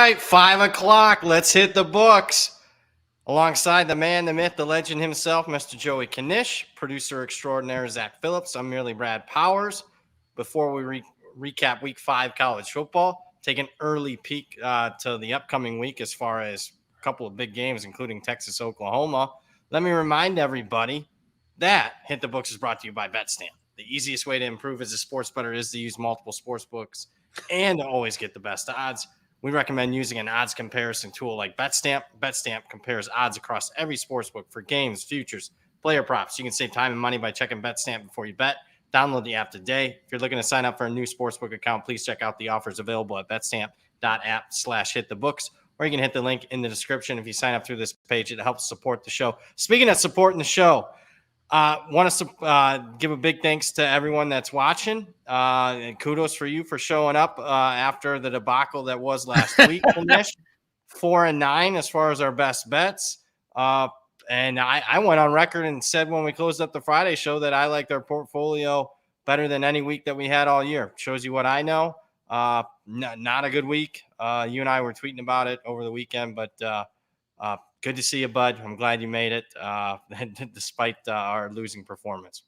right, 5 o'clock. Let's hit the books. Alongside the man, the myth, the legend himself, Mr. Joey Knish, producer extraordinaire Zach Phillips. I'm merely Brad Powers. Before we recap Week 5 college football, take an early peek to the upcoming week as far as a couple of big games, including Texas, Oklahoma. Let me remind everybody that Hit the Books is brought to you by BetStamp. The easiest way to improve as a sports bettor is to use multiple sports books and to always get the best odds. We recommend using an odds comparison tool like BetStamp. BetStamp compares odds across every sportsbook for games, futures, player props. You can save time and money by checking BetStamp before you bet. Download the app today. If you're looking to sign up for a new sportsbook account, please check out the offers available at betstamp.app/hitthebooks, or you can hit the link in the description. If you sign up through this page, it helps support the show. Speaking of supporting the show, want to give a big thanks to everyone that's watching. And kudos for you for showing up after the debacle that was last week. 4-9 as far as our best bets. And I went on record and said when we closed up the Friday show that I liked our portfolio better than any week that we had all year. Shows you what I know. Not a good week. You and I were tweeting about it over the weekend, but good to see you, bud. I'm glad you made it, despite our losing performance.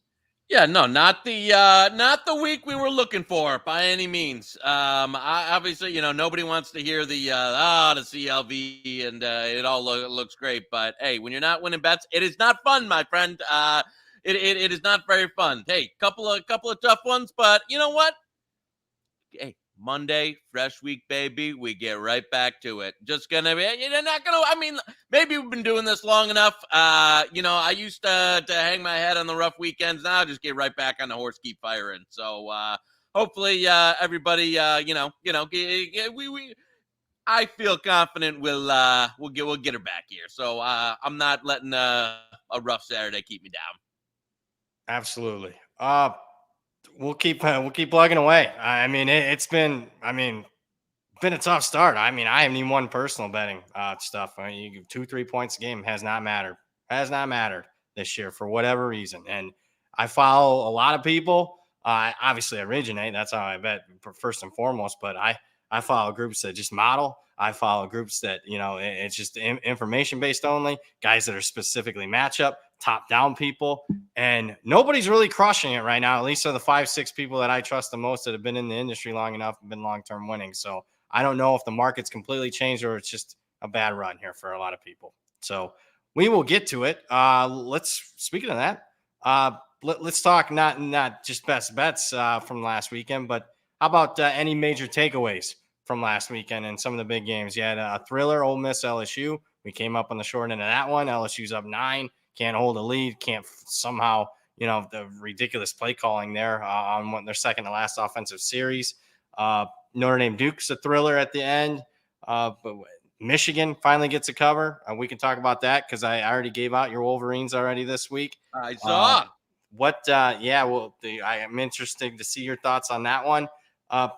Yeah, no, not the week we were looking for by any means. Obviously, nobody wants to hear the CLV and it all looks great. But hey, when you're not winning bets, it is not fun, my friend. It is not very fun. Hey, couple of tough ones, but you know what? Hey, Monday, fresh week, baby. We get right back to it. Just gonna be, maybe we've been doing this long enough. I used to hang my head on the rough weekends. Now I'll just get right back on the horse, keep firing. So hopefully everybody, I feel confident we'll get her back here. So I'm not letting a rough Saturday keep me down. Absolutely. We'll keep plugging away. I mean, it's been a tough start. I mean, I haven't even won personal betting stuff. I mean, you give 2-3 points a game has not mattered this year for whatever reason. And I follow a lot of people. Obviously, I originate. That's how I bet first and foremost. But I follow groups that just model. I follow groups that it's just information based only. Guys that are specifically matchup. Top down people, and nobody's really crushing it right now. At least are the 5-6 people that I trust the most that have been in the industry long enough and been long-term winning. So I don't know if the market's completely changed or it's just a bad run here for a lot of people. So we will get to it. Speaking of that, let's talk not just best bets from last weekend, but how about any major takeaways from last weekend and some of the big games? You had a thriller, Ole Miss LSU. We came up on the short end of that one. LSU's up 9. Can't hold a lead, can't somehow, the ridiculous play calling there on their second to last offensive series. Notre Dame Duke's a thriller at the end. But Michigan finally gets a cover. We can talk about that because I already gave out your Wolverines already this week. I saw. I'm interested to see your thoughts on that one.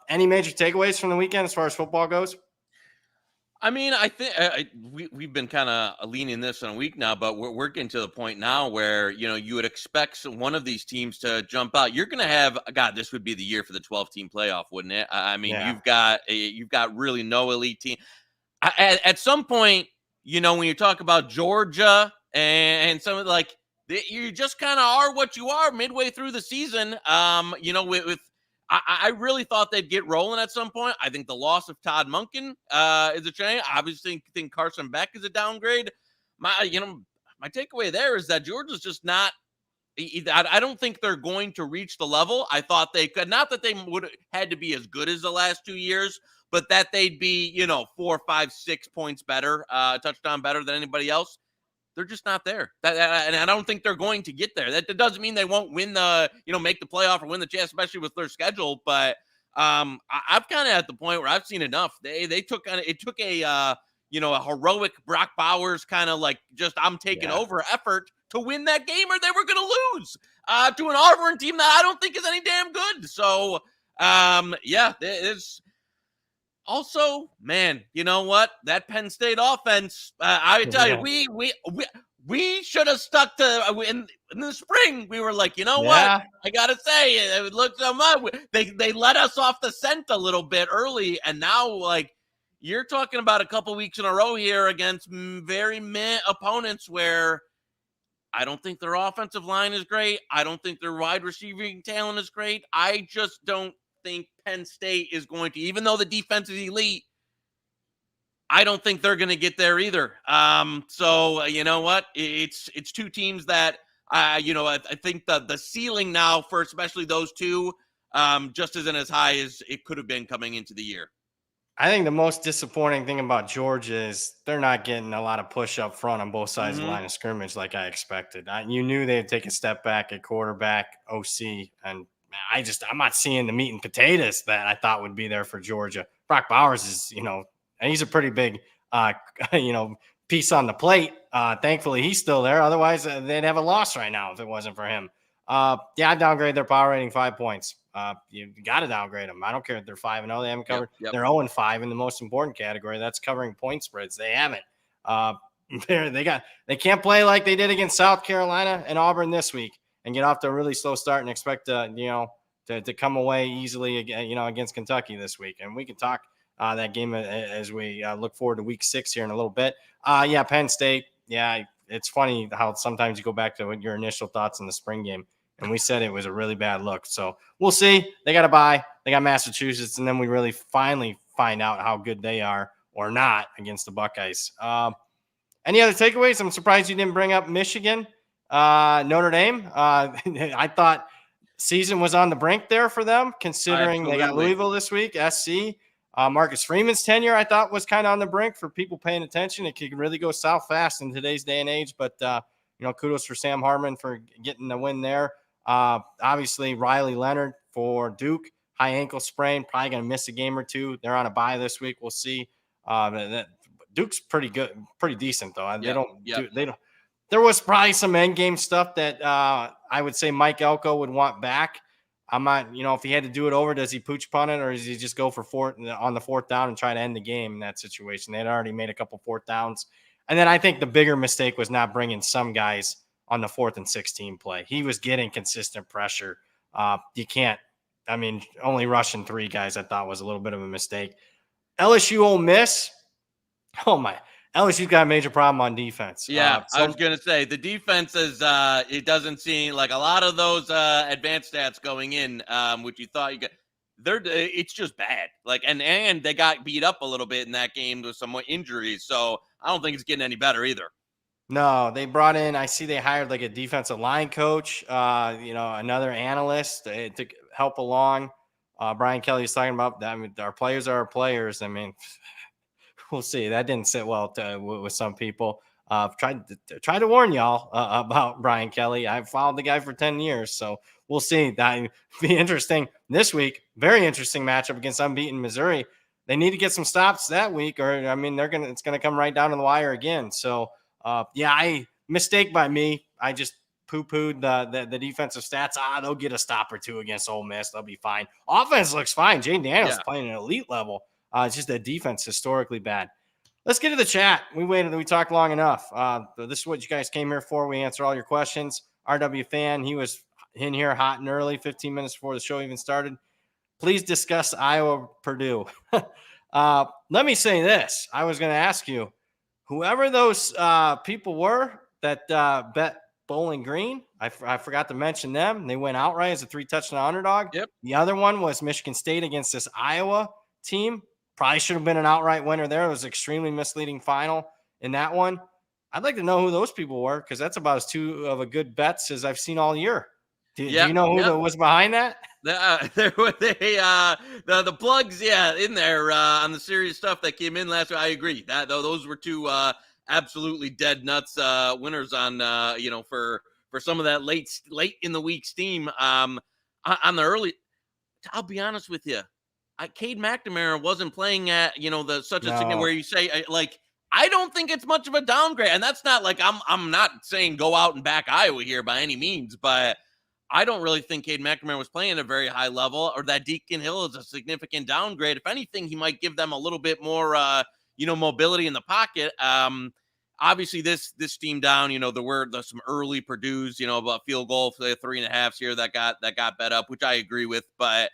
Any major takeaways from the weekend as far as football goes? I mean, I think we've been kind of leaning this on a week now, but we're getting to the point now where, you would expect one of these teams to jump out. You're going to have, God, this would be the year for the 12-team playoff, wouldn't it? I mean, yeah. You've got really no elite team. At some point, when you talk about Georgia and some of you just kind of are what you are midway through the season, I really thought they'd get rolling at some point. I think the loss of Todd Monken is a change. Obviously, I think Carson Beck is a downgrade. My takeaway there is that Georgia's just not. I don't think they're going to reach the level I thought they could. Not that they would have had to be as good as the last 2 years, but that they'd be 4, 5, 6 points better, touchdown better than anybody else. They're just not there. And I don't think they're going to get there. That doesn't mean they won't win make the playoff or win the chance, especially with their schedule. But I'm kind of at the point where I've seen enough. It took a heroic Brock Bowers kind of I'm taking over effort to win that game, or they were going to lose to an Auburn team that I don't think is any damn good. So it's. Also, man, you know what? That Penn State offense, I tell you, we should have stuck to in the spring. We were like, what? I gotta say, it looked so much. They let us off the scent a little bit early, and now you're talking about a couple weeks in a row here against very meh opponents where I don't think their offensive line is great. I don't think their wide receiving talent is great. I just don't think Penn State is going to, even though the defense is elite, I don't think they're going to get there either. So you know what? It's two teams that I think the ceiling now for especially those two just isn't as high as it could have been coming into the year. I think the most disappointing thing about Georgia is they're not getting a lot of push up front on both sides of the line of scrimmage like I expected. You knew they'd take a step back at quarterback, OC, and I'm not seeing the meat and potatoes that I thought would be there for Georgia. Brock Bowers is, and he's a pretty big, piece on the plate. Thankfully, he's still there. Otherwise, they'd have a loss right now if it wasn't for him. I downgrade their power rating 5 points. You got to downgrade them. I don't care if they're 5-0. They haven't covered. Yep. They're 0-5 in the most important category. That's covering point spreads. They haven't. They can't play like they did against South Carolina and Auburn this week and get off to a really slow start and expect to come away easily against Kentucky this week. And we can talk that game as we look forward to week 6 here in a little bit. Penn State. Yeah, it's funny how sometimes you go back to your initial thoughts in the spring game. And we said it was a really bad look. So we'll see. They got to bye. They got Massachusetts. And then we really finally find out how good they are or not against the Buckeyes. Any other takeaways? I'm surprised you didn't bring up Michigan, Notre Dame. I thought season was on the brink there for them, considering They got Louisville this week, SC. Marcus Freeman's tenure, I thought, was kind of on the brink for people paying attention. It could really go south fast in today's day and age. But, kudos for Sam Hartman for getting the win there. Obviously, Riley Leonard for Duke, high ankle sprain, probably going to miss a game or two. They're on a bye this week. We'll see. Duke's pretty good, pretty decent though. They don't. There was probably some end game stuff that I would say Mike Elko would want back. I'm not, if he had to do it over, does he pooch punt it or does he just go for on the 4th down and try to end the game in that situation? They had already made a couple 4th downs. And then I think the bigger mistake was not bringing some guys on the 4th and 16 play. He was getting consistent pressure. Only rushing 3 guys I thought was a little bit of a mistake. LSU Ole Miss. Oh my, LSU's got a major problem on defense. Yeah, I was going to say the defense is, it doesn't seem like a lot of those advanced stats going in, which you thought you got. It's just bad. And they got beat up a little bit in that game with some injuries. So I don't think it's getting any better either. No, they brought in, I see they hired like a defensive line coach, another analyst to help along. Brian Kelly's talking about that. Our players are our players. We'll see. That didn't sit well with some people. Tried to warn y'all about Brian Kelly. I've followed the guy for 10 years, so we'll see. That be interesting this week. Very interesting matchup against unbeaten Missouri. They need to get some stops that week, or it's gonna come right down to the wire again. So mistake by me. I just poo-pooed the defensive stats. They'll get a stop or 2 against Ole Miss. They'll be fine. Offense looks fine. Jane Daniels playing at an elite level. It's just that defense historically bad. Let's get to the chat. We talked long enough. This is what you guys came here for. We answer all your questions. RW fan, he was in here hot and early, 15 minutes before the show even started. Please discuss Iowa Purdue. Let me say this. I was going to ask you, whoever those people were that bet Bowling Green, I forgot to mention them. They went outright as a 3-touchdown underdog. Yep. The other one was Michigan State against this Iowa team. Probably should have been an outright winner there. It was an extremely misleading final in that one. I'd like to know who those people were because that's about as 2 of a good bets as I've seen all year. Do you know who was behind that? There were the plugs, in there on the serious stuff that came in last week. I agree that those were 2 absolutely dead nuts winners on for some of that late in the week steam on the early. I'll be honest with you. Cade McNamara wasn't playing at such a signal where you say I don't think it's much of a downgrade, and that's not like I'm not saying go out and back Iowa here by any means, but I don't really think Cade McNamara was playing at a very high level, or that Deacon Hill is a significant downgrade. If anything, he might give them a little bit more mobility in the pocket. Obviously this team down, there were some early Purdue's, about field goal for the 3.5s here that got bet up, which I agree with, but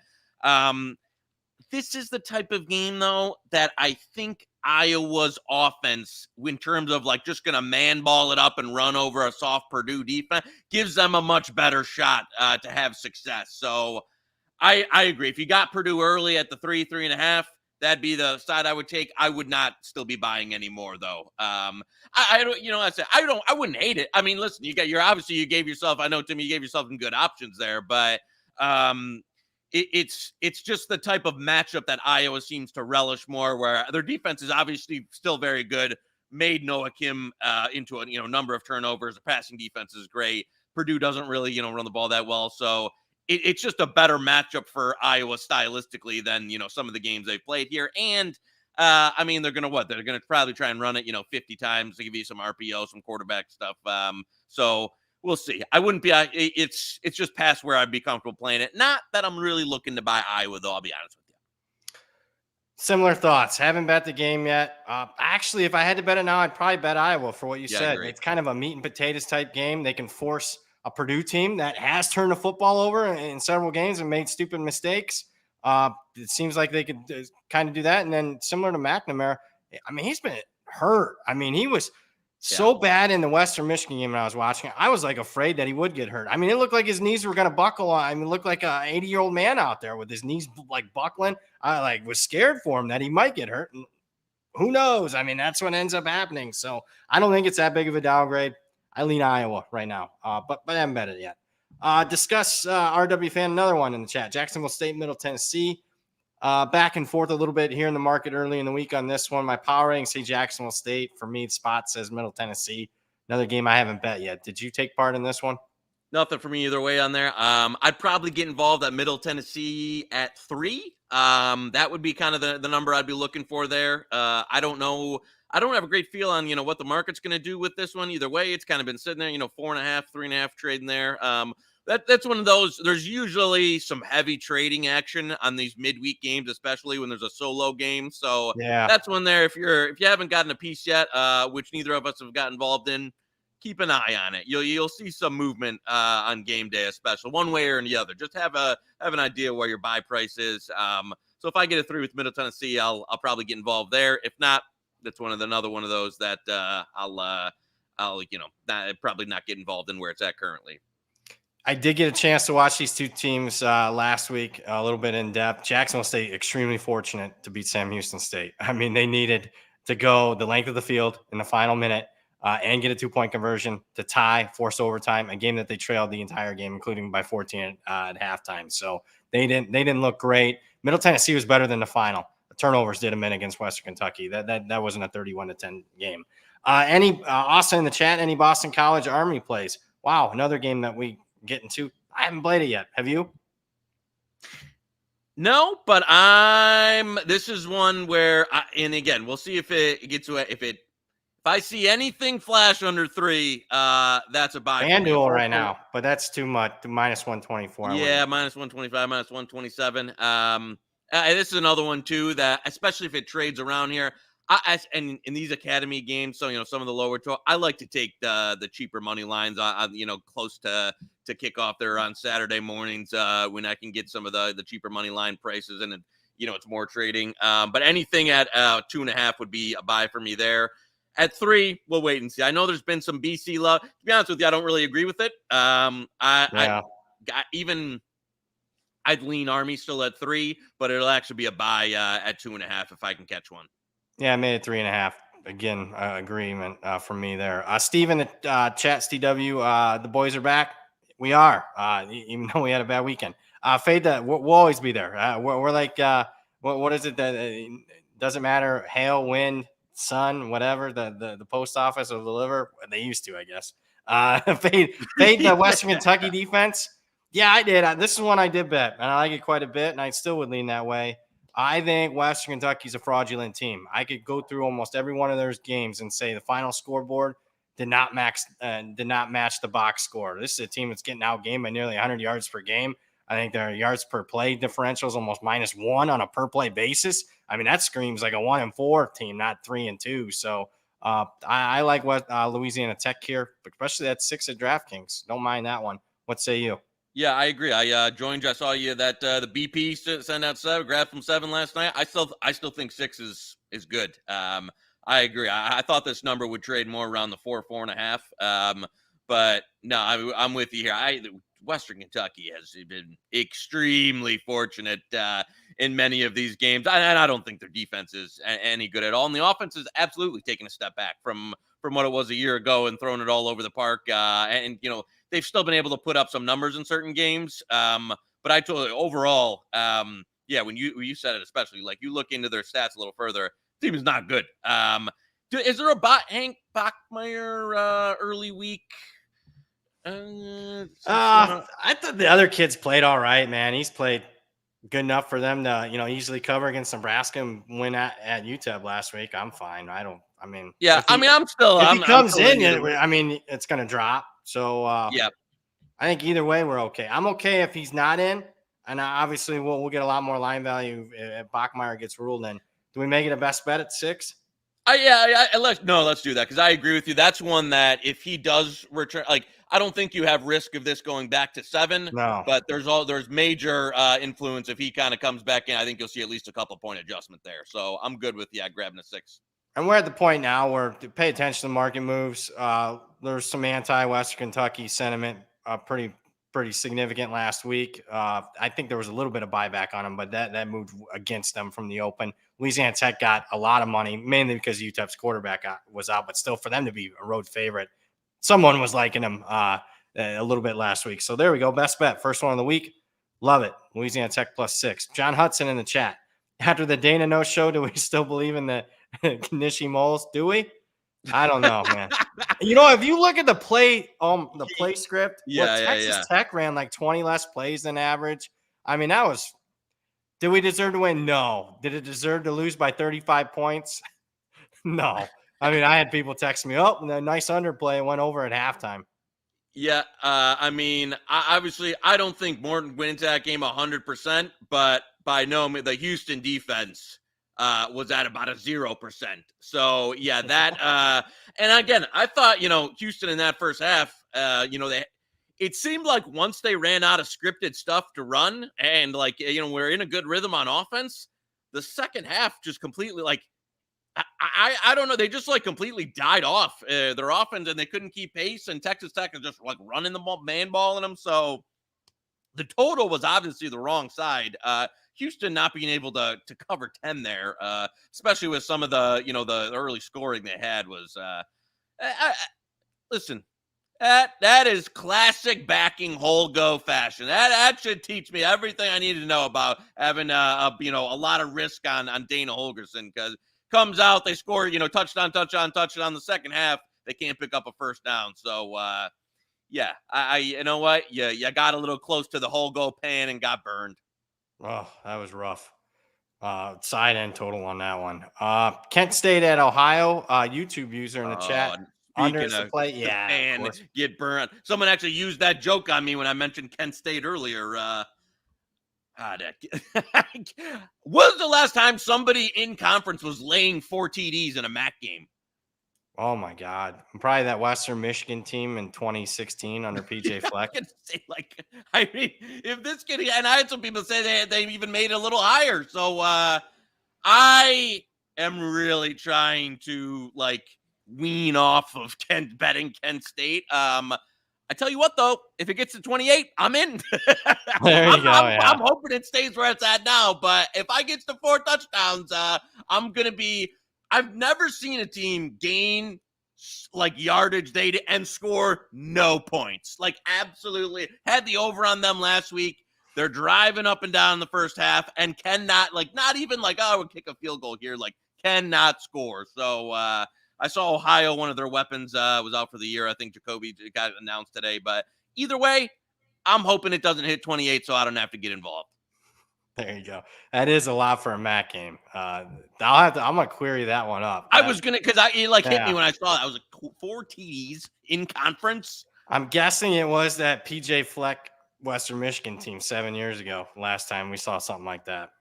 This is the type of game, though, that I think Iowa's offense, in terms of like just going to man ball it up and run over a soft Purdue defense, gives them a much better shot to have success. So I agree. If you got Purdue early at the 3.5, that'd be the side I would take. I would not still be buying anymore, though. I don't, I wouldn't hate it. I mean, listen, you gave yourself, I know, Tim, you gave yourself some good options there, but it's just the type of matchup that Iowa seems to relish more, where their defense is obviously still very good, made Noah Kim into a number of turnovers. The passing defense is great. Purdue doesn't really run the ball that well, so it's just a better matchup for Iowa stylistically than some of the games they've played here. And I mean, they're gonna probably try and run it 50 times to give you some RPO, some quarterback stuff. So we'll see. I wouldn't be. It's just past where I'd be comfortable playing it. Not that I'm really looking to buy Iowa, though. I'll be honest with you. Similar thoughts. Haven't bet the game yet. Actually, if I had to bet it now, I'd probably bet Iowa for what you said. It's kind of a meat and potatoes type game. They can force a Purdue team that has turned the football over in several games and made stupid mistakes. It seems like they could kind of do that. And then similar to McNamara, I mean, he's been hurt. I mean, he was so bad in the Western Michigan game when I was watching it. I was like afraid that he would get hurt. I mean, it looked like his knees were going to buckle. I mean, it looked like an 80-year-old man out there with his knees like buckling. I was scared for him that he might get hurt. And who knows? I mean, that's what ends up happening. So I don't think it's that big of a downgrade. I lean Iowa right now, but I haven't bet it yet. Discuss RW fan, another one in the chat. Jacksonville State, Middle Tennessee. Back and forth a little bit here in the market early in the week on this one. My power rating say Jacksonville State. For me, the spot says Middle Tennessee. Another game I haven't bet yet. Did you take part in this one? Nothing for me either way on there. I'd probably get involved at Middle Tennessee at 3. That would be kind of the number I'd be looking for there. I don't know. I don't have a great feel on, what the market's going to do with this one. Either way, it's kind of been sitting there, 4.5, 3.5 trading there. That's one of those. There's usually some heavy trading action on these midweek games, especially when there's a solo game. So that's one there. If you haven't gotten a piece yet, which neither of us have got involved in, keep an eye on it. You'll see some movement on game day, especially one way or the other. Just have an idea where your buy price is. So if I get a 3 with Middle Tennessee, I'll probably get involved there. If not, that's another one of those that I'll probably not get involved in where it's at currently. I did get a chance to watch these two teams last week a little bit in depth. Jacksonville State extremely fortunate to beat Sam Houston State. I mean, they needed to go the length of the field in the final minute and get a 2-point conversion to tie, force overtime, a game that they trailed the entire game, including by 14 at halftime. So they didn't look great. Middle Tennessee was better than the final. The turnovers did them in against Western Kentucky. That wasn't a 31-10 game. Any Austin in the chat? Any Boston College Army plays? Wow, another game that we get into. I haven't played it yet. Have you? No, but this is one where, and again, we'll see if it gets to it. If I see anything flash under 3, that's a buy. FanDuel right now, but that's too much. Minus 124. Yeah, minus 125, minus 127. This is another one too that, especially if it trades around here, and in these academy games, so some of the lower, I like to take the cheaper money lines on close to kickoff there on Saturday mornings when I can get some of the cheaper money line prices, and it's more trading. But anything at 2.5 would be a buy for me there. At 3, we'll wait and see. I know there's been some BC love. To be honest with you, I don't really agree with it. I'd lean Army still at 3, but it'll actually be a buy at 2.5 if I can catch one. Yeah, I made it 3.5. Again, agreement from me there. Steve in the chat, STW, the boys are back. We are, even though we had a bad weekend. Fade that. We'll always be there. We're like, what is it that doesn't matter? Hail, wind, sun, whatever. The post office will deliver. They used to, I guess. Fade the Western Kentucky defense. Yeah, I did. This is one I did bet, and I like it quite a bit, and I still would lean that way. I think Western Kentucky's a fraudulent team. I could go through almost every one of those games and say the final scoreboard did not match the box score. This is a team that's getting outgained by nearly 100 yards per game. I think their yards per play differential is almost -1 on a per play basis. I mean, that screams like a 1-4 team, not 3-2. So I like Louisiana Tech here, especially that 6 at DraftKings. Don't mind that one. What say you? Yeah, I agree. I joined you. I saw you that the BP sent out 7, grabbed from 7 last night. I still think 6 is good. I agree. I thought this number would trade more around the 4.5. But no, I'm with you here. Western Kentucky has been extremely fortunate in many of these games, and I don't think their defense is any good at all. And the offense is absolutely taking a step back from what it was a year ago and throwing it all over the park. And they've still been able to put up some numbers in certain games. But I told you overall, yeah, when you said it, especially like you look into their stats a little further, team is not good. Is there a Hank Bachmeier early week? I thought the other kids played all right, man. He's played good enough for them to, easily cover against Nebraska and win at UTEP last week. I'm fine. Yeah, if he I'm comes still in, either way. it's going to drop. So Yeah. I think either way, we're okay. I'm okay if he's not in. And obviously we'll get a lot more line value if Bachmeier gets ruled in. Do we make it a best bet at 6? Let's do that because I agree with you. That's one that if he does return, like I don't think you have risk of this going back to 7. No. But there's major influence if he kind of comes back in. I think you'll see at least a couple point adjustment there. So I'm good with grabbing a 6. And we're at the point now where to pay attention to market moves. There's some anti-Western Kentucky sentiment, pretty significant last week. I think there was a little bit of buyback on them, but that moved against them from the open. Louisiana Tech got a lot of money, mainly because UTEP's quarterback was out, but still for them to be a road favorite, someone was liking them a little bit last week. So there we go. Best bet. First one of the week. Love it. Louisiana Tech +6. John Hudson in the chat. After the Dana No show, do we still believe in the Knish moles? Do we? I don't know, man. If you look at the play script, Texas Tech ran like 20 less plays than average. Did we deserve to win? No. Did it deserve to lose by 35 points? No. I had people text me, oh, nice underplay. It went over at halftime. Yeah. Obviously, I don't think Morton went into that game 100%, but by no means, the Houston defense was at about a 0%. So yeah, that and again, I thought, Houston in that first half, it seemed like once they ran out of scripted stuff to run and we're in a good rhythm on offense, the second half just completely I don't know. They just completely died off their offense and they couldn't keep pace. And Texas Tech is just running the man ball in them. So the total was obviously the wrong side. Houston not being able to cover 10 there, especially with some of the early scoring they had was, listen, that is classic backing whole go fashion. That should teach me everything I need to know about having a lot of risk on Dana Holgorsen, because comes out, they score, touchdown the second half. They can't pick up a first down. So, yeah, you know what? You got a little close to the whole go pan and got burned. Oh, that was rough. Side end total on that one. Kent State at Ohio. YouTube user in the chat. Under the play, yeah. And get burned. Someone actually used that joke on me when I mentioned Kent State earlier. Was the last time somebody in conference was laying 4 TDs in a MAC game? Oh my God. Probably that Western Michigan team in 2016 under PJ Fleck. If this kid, and I had some people say they even made it a little higher. So I am really trying to wean off of betting Kent State. I tell you what, though, if it gets to 28, I'm in. There you go. I'm hoping it stays where it's at now. But if I get to 4 touchdowns, I'm going to be – I've never seen a team gain yardage and score no points. Absolutely. Had the over on them last week. They're driving up and down in the first half and cannot, not even I would kick a field goal here, cannot score. So, I saw Ohio, one of their weapons was out for the year. I think Jacoby got it announced today. But either way, I'm hoping it doesn't hit 28 so I don't have to get involved. There you go. That is a lot for a MAC game. I'm going to query that one up. I was going to, because it hit me when I saw that. I was 4 TDs in conference. I'm guessing it was that PJ Fleck Western Michigan team 7 years ago. Last time we saw something like that.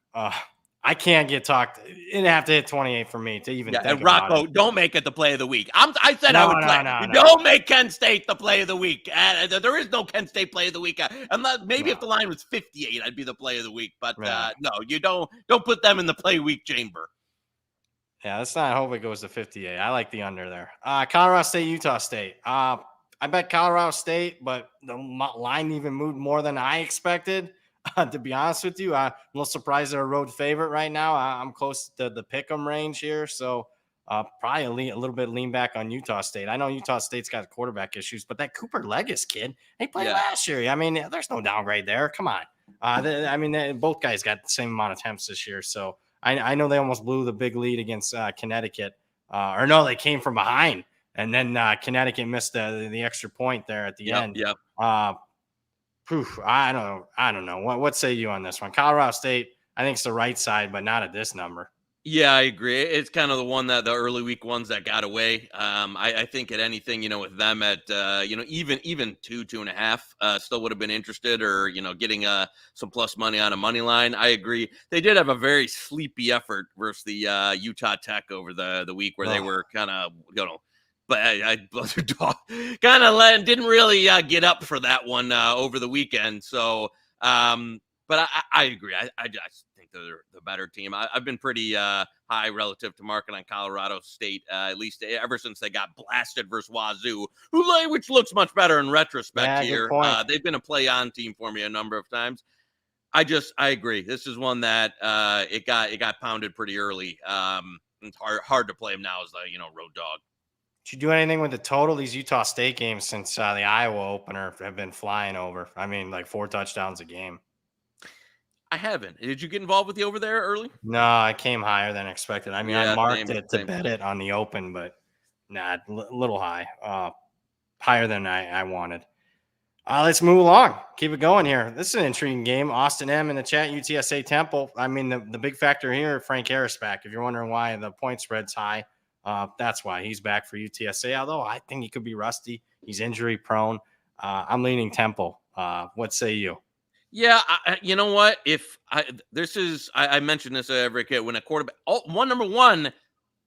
I can't get talked. It'd have to hit 28 for me to even think and about Rocco, it. don't make it the play of the week. I said I No, would play. no. Don't make Kent State the play of the week. There is no Kent State play of the week. Maybe if the line was 58, I'd be the play of the week. But no, you don't put them in the play week chamber. Yeah, let's not hope it goes to 58. I like the under there. Colorado State, Utah State. I bet Colorado State, but the line even moved more than I expected. To be honest with you, I'm a little surprised they're a road favorite right now. I'm close to the pick'em range here, so probably a little bit lean back on Utah State. I know Utah State's got quarterback issues, but that Cooper Legis kid, he played last year. I mean, there's no downgrade there. Come on. Both guys got the same amount of attempts this year, so I know they almost blew the big lead against Connecticut. They came from behind, and then Connecticut missed the extra point there at the end. Yep. I don't know. What say you on this one? Colorado State, I think it's the right side, but not at this number. Yeah, I agree. It's kind of the one that the early week ones that got away. I think at anything, with them at, even 2.5, still would have been interested, or, getting some plus money on a money line. I agree. They did have a very sleepy effort versus the Utah Tech over the week where they were kind of, but I kind of didn't really get up for that one over the weekend. So, but I agree. I just think they're the better team. I've been pretty high relative to market on Colorado State, at least ever since they got blasted versus Wazoo, which looks much better in retrospect here. They've been a play-on team for me a number of times. I agree. This is one that it got pounded pretty early. It's hard to play them now as a road dog. Did you do anything with the total? These Utah State games since the Iowa opener have been flying over. I mean, like 4 touchdowns a game. I haven't. Did you get involved with the over there early? No, I came higher than expected. I mean, I marked it to bet it on the open, but a little high, higher than I wanted. Let's move along. Keep it going here. This is an intriguing game. Austin M in the chat, UTSA Temple. I mean, the big factor here, Frank Harris back. If you're wondering why the point spread's high, that's why he's back for UTSA. Although I think he could be rusty. He's injury prone. I'm leaning Temple. What say you? Yeah, you know what? I mentioned this every kid when a quarterback. Number one,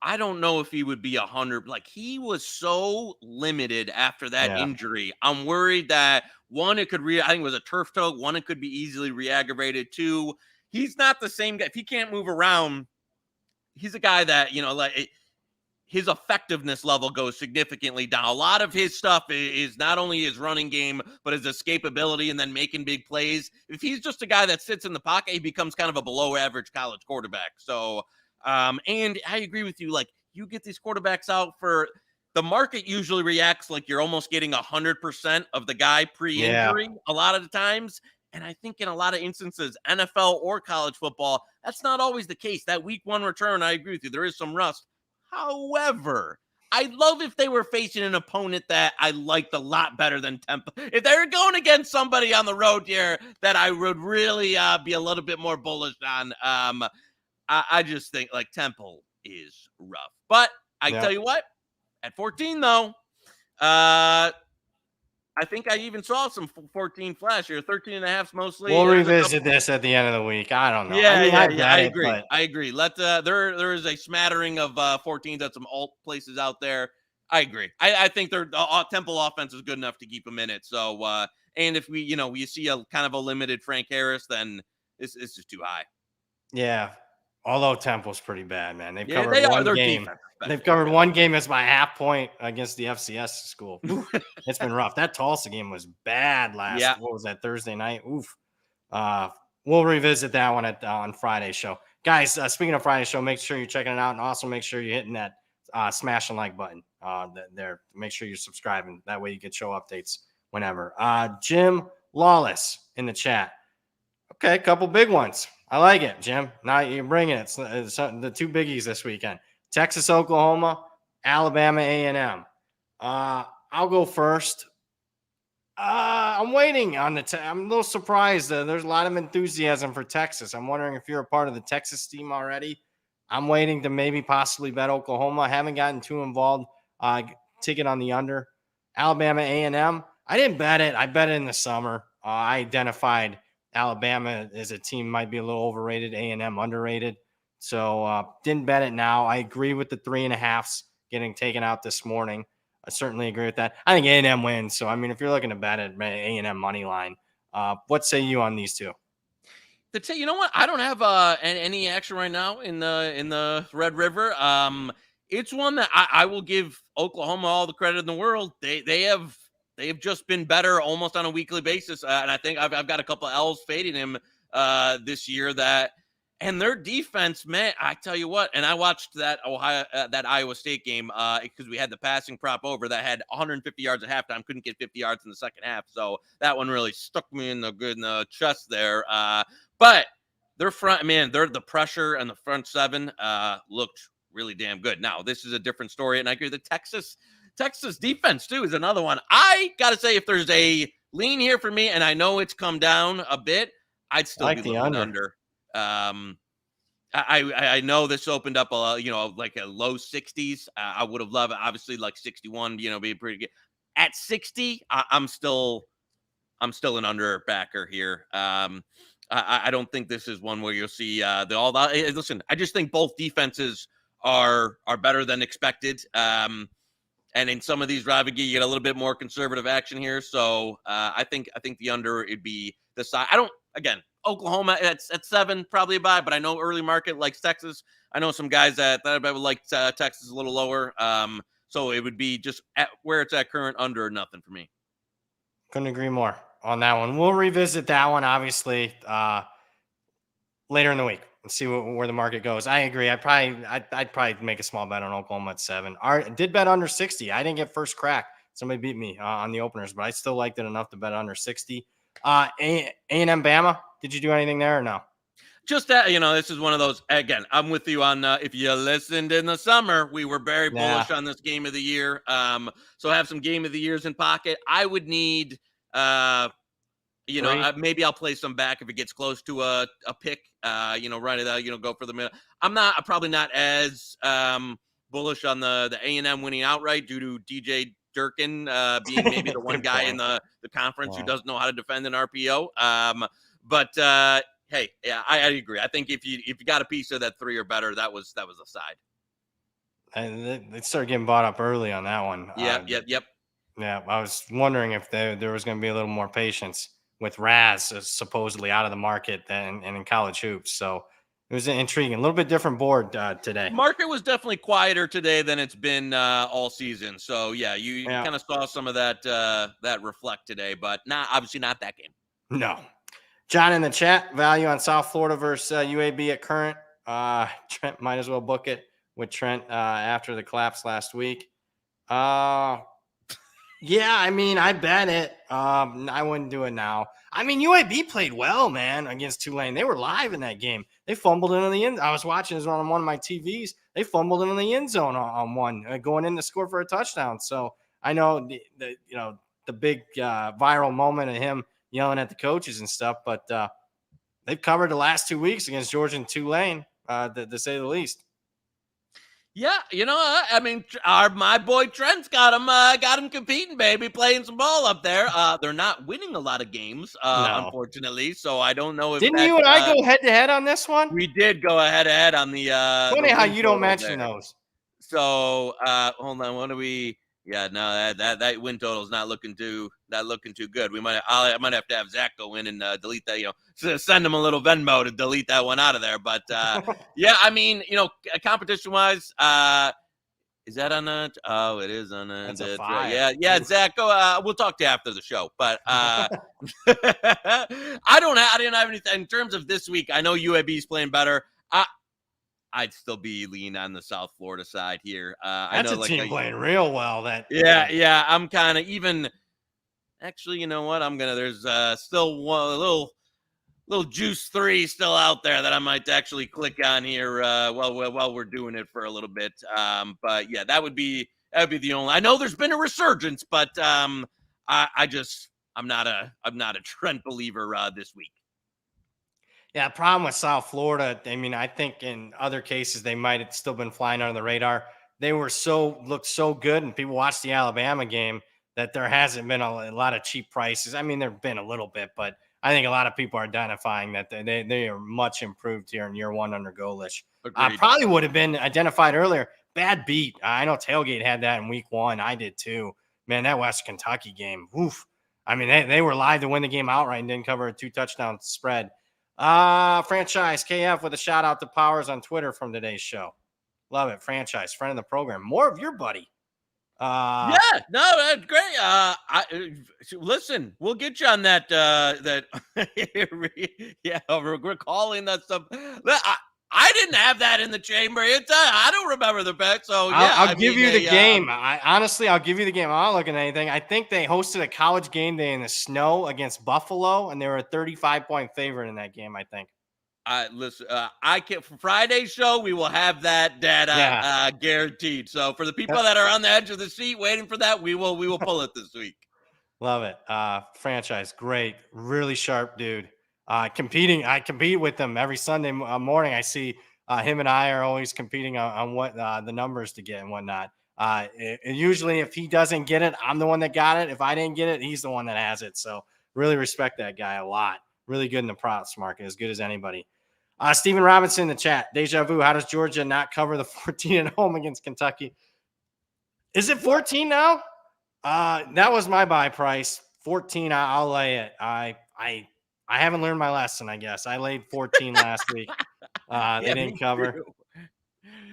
I don't know if he would be 100. Like, he was so limited after that injury. I'm worried that one, it could I think it was a turf toe. One, it could be easily re-aggravated. Two, he's not the same guy. If he can't move around, he's a guy that his effectiveness level goes significantly down. A lot of his stuff is not only his running game, but his escapability and then making big plays. If he's just a guy that sits in the pocket, he becomes kind of a below average college quarterback. So, and I agree with you. Like, you get these quarterbacks out for the market usually reacts like you're almost getting 100% of the guy pre-injury a lot of the times. And I think in a lot of instances, NFL or college football, that's not always the case. That week one return, I agree with you. There is some rust. However, I'd love if they were facing an opponent that I liked a lot better than Temple. If they were going against somebody on the road here that I would really be a little bit more bullish on, I just think like Temple is rough. But I tell you what, at 14 though, I think I even saw some 14 flash here, 13.5 mostly. We'll revisit this at the end of the week. I don't know. I agree. I agree. There is a smattering of 14s at some alt places out there. I agree. I think their Temple offense is good enough to keep them in it. So, and if we see a kind of a limited Frank Harris, then it's just too high. Yeah. Although Temple's pretty bad, man. They've covered one game. They've covered one game as my half point against the FCS school. It's been rough. That Tulsa game was bad last. What was that, Thursday night? Oof. We'll revisit that one on Friday's show. Guys, speaking of Friday's show, make sure you're checking it out, and also make sure you're hitting that smash and like button there. Make sure you're subscribing. That way you get show updates whenever. Jim Lawless in the chat. Okay, a couple big ones. I like it, Jim. Now you're bringing it. It's the two biggies this weekend. Texas, Oklahoma, Alabama, A&M. I'll go first. I'm waiting on I'm a little surprised. There's a lot of enthusiasm for Texas. I'm wondering if you're a part of the Texas team already. I'm waiting to maybe possibly bet Oklahoma. I haven't gotten too involved. Ticket on the under. Alabama, A&M. I didn't bet it. I bet it in the summer. I identified Alabama as a team might be a little overrated, A&M underrated. So didn't bet it now. I agree with the 3.5s getting taken out this morning. I certainly agree with that. I think A&M wins. So, I mean, if you're looking to bet it, A&M money line, what say you on these two? You know what? I don't have any action right now in the Red River. It's one that I will give Oklahoma all the credit in the world. They have just been better almost on a weekly basis, and I think I've got a couple of L's fading him this year. And their defense, man, I tell you what. And I watched that Iowa State game because we had the passing prop over that had 150 yards at halftime, couldn't get 50 yards in the second half. So that one really stuck me in the chest there. But their front, man, the pressure and the front seven looked really damn good. Now, this is a different story, and I agree. The Texas defense, too, is another one. I got to say, if there's a lean here for me, and I know it's come down a bit, I'd still be looking under. I know this opened up like a low 60s. I would have loved, obviously, like 61, be pretty good. At 60, I'm still an under backer here. I don't think this is one where you'll see listen, I just think both defenses are better than expected. And in some of these rivalry, you get a little bit more conservative action here. So I think the under it'd be the side. Oklahoma at 7, probably a buy, but I know early market likes Texas. I know some guys that would like Texas a little lower. So it would be just at where it's at current under or nothing for me. Couldn't agree more on that one. We'll revisit that one, obviously, later in the week and see where the market goes. I agree. I'd probably make a small bet on Oklahoma at 7. I did bet under 60. I didn't get first crack. Somebody beat me on the openers, but I still liked it enough to bet under 60. A&M Bama, did you do anything there or no? Just that, this is one of those, again, I'm with you on, if you listened in the summer, we were very bullish on this game of the year. So have some game of the years in pocket. I would need, maybe I'll play some back if it gets close to a pick, right it out, go for the minute. I'm probably not as bullish on the A&M winning outright due to DJ Durkin being maybe the one guy in the conference who doesn't know how to defend an RPO. Hey, yeah, I agree. I think if you got a piece of that 3 or better, that was a side. And they started getting bought up early on that one. Yep. Yeah, I was wondering if there was going to be a little more patience with Raz supposedly out of the market and in college hoops. So it was intriguing. A little bit different board today. Market was definitely quieter today than it's been all season. So yeah, you kind of saw some of that reflect today, but obviously not that game. No. John in the chat, value on South Florida versus UAB at current. Trent might as well book it with Trent after the collapse last week. Yeah, I mean, I bet it. I wouldn't do it now. I mean, UAB played well, man, against Tulane. They were live in that game. They fumbled into the end. I was watching this on one of my TVs. They fumbled into the end zone on one, going in to score for a touchdown. So I know the big viral moment of him yelling at the coaches and stuff, but they've covered the last 2 weeks against Georgia and Tulane, to say the least. Yeah, I mean, my boy Trent's got him competing, baby, playing some ball up there. They're not winning a lot of games, unfortunately. So I don't know if didn't you and I go head to head on this one? We did go head to head on the. Funny how you don't mention those. So hold on, what do we? Yeah, no, that win total is not looking too good. I might have to have Zach go in and delete that. Send him a little Venmo to delete that one out of there. But yeah, I mean, competition wise, is that on that? Oh, it is on that. That's a 5. Yeah, Zach, go. We'll talk to you after the show. But I didn't have anything in terms of this week. I know UAB's playing better. I'd still be leaning on the South Florida side here. That's a team playing real well. Yeah. I'm kind of even. Actually, you know what? There's still one little juice 3 still out there that I might actually click on here while we're doing it for a little bit. But yeah, that would be the only. I know there's been a resurgence, but I'm not a Trent believer this week. Yeah, problem with South Florida, I mean, I think in other cases they might have still been flying under the radar. They looked so good, and people watched the Alabama game that there hasn't been a lot of cheap prices. I mean, there've been a little bit, but I think a lot of people are identifying that they are much improved here in year one under Golish. Agreed. Probably would have been identified earlier. Bad beat. I know Tailgate had that in week one. I did too. Man, that West Kentucky game. Oof. I mean, they were live to win the game outright and didn't cover a 2-touchdown spread. Franchise KF with a shout out to Powers on Twitter from today's show. Love it. Franchise, friend of the program. More of your buddy. Yeah, no, that's great. Listen, we'll get you on that. Yeah, we're calling that stuff. I didn't have that in the chamber. I don't remember the bet. So yeah, I'll give you the game. I'll give you the game. I'm not looking at anything. I think they hosted a college game day in the snow against Buffalo, and they were a 35-point favorite in that game, I think. Listen, I can't. For Friday's show, we will have that data guaranteed. So for the people that are on the edge of the seat waiting for that, we will pull it this week. Love it. Franchise, great, really sharp dude. I compete with him every Sunday morning. I see him and I are always competing on what the numbers to get and whatnot. Usually, if he doesn't get it, I'm the one that got it. If I didn't get it, he's the one that has it. So really respect that guy a lot. Really good in the props market, as good as anybody. Stephen Robinson in the chat. Deja vu. How does Georgia not cover the 14 at home against Kentucky? Is it 14 now? That was my buy price. 14. I'll lay it. I haven't learned my lesson, I guess. I laid 14 last week. They didn't cover. Too.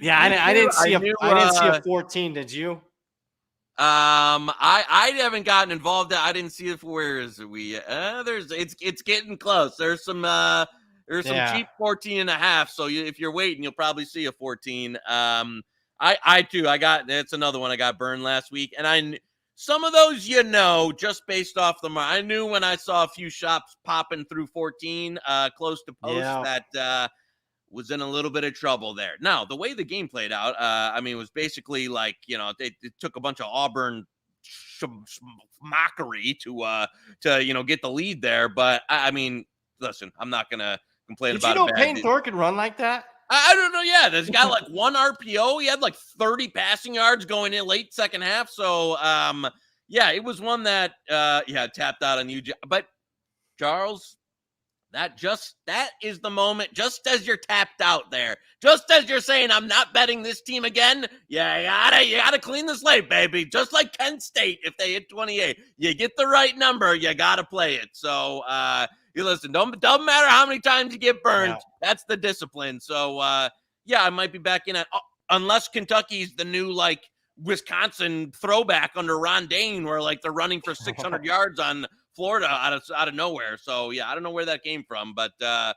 Yeah, I didn't see a 14. Did you? I haven't gotten involved. I didn't see it. Where is it? It's getting close. There's some cheap 14.5. So if you're waiting, you'll probably see a 14. I too. That's another one I got burned last week, and some of those, just based off I knew when I saw a few shops popping through 14 close to post that was in a little bit of trouble there. Now, the way the game played out, it was basically like, it took a bunch of Auburn mockery to get the lead there. But listen, I'm not going to complain about it. Did you know Payne Thor could run like that? I don't know. Yeah, this got like one RPO. He had like 30 passing yards going in late second half. So, it was one that, tapped out on you. But Charles, that is the moment, just as you're tapped out there, just as you're saying, I'm not betting this team again. Yeah, you gotta clean the slate, baby. Just like Kent State, if they hit 28, you get the right number, you gotta play it. So, you listen, doesn't matter how many times you get burned. Yeah. That's the discipline. So, I might be back in unless Kentucky's the new Wisconsin throwback under Ron Dane, where they're running for 600 yards on Florida out of nowhere. So I don't know where that came from, but the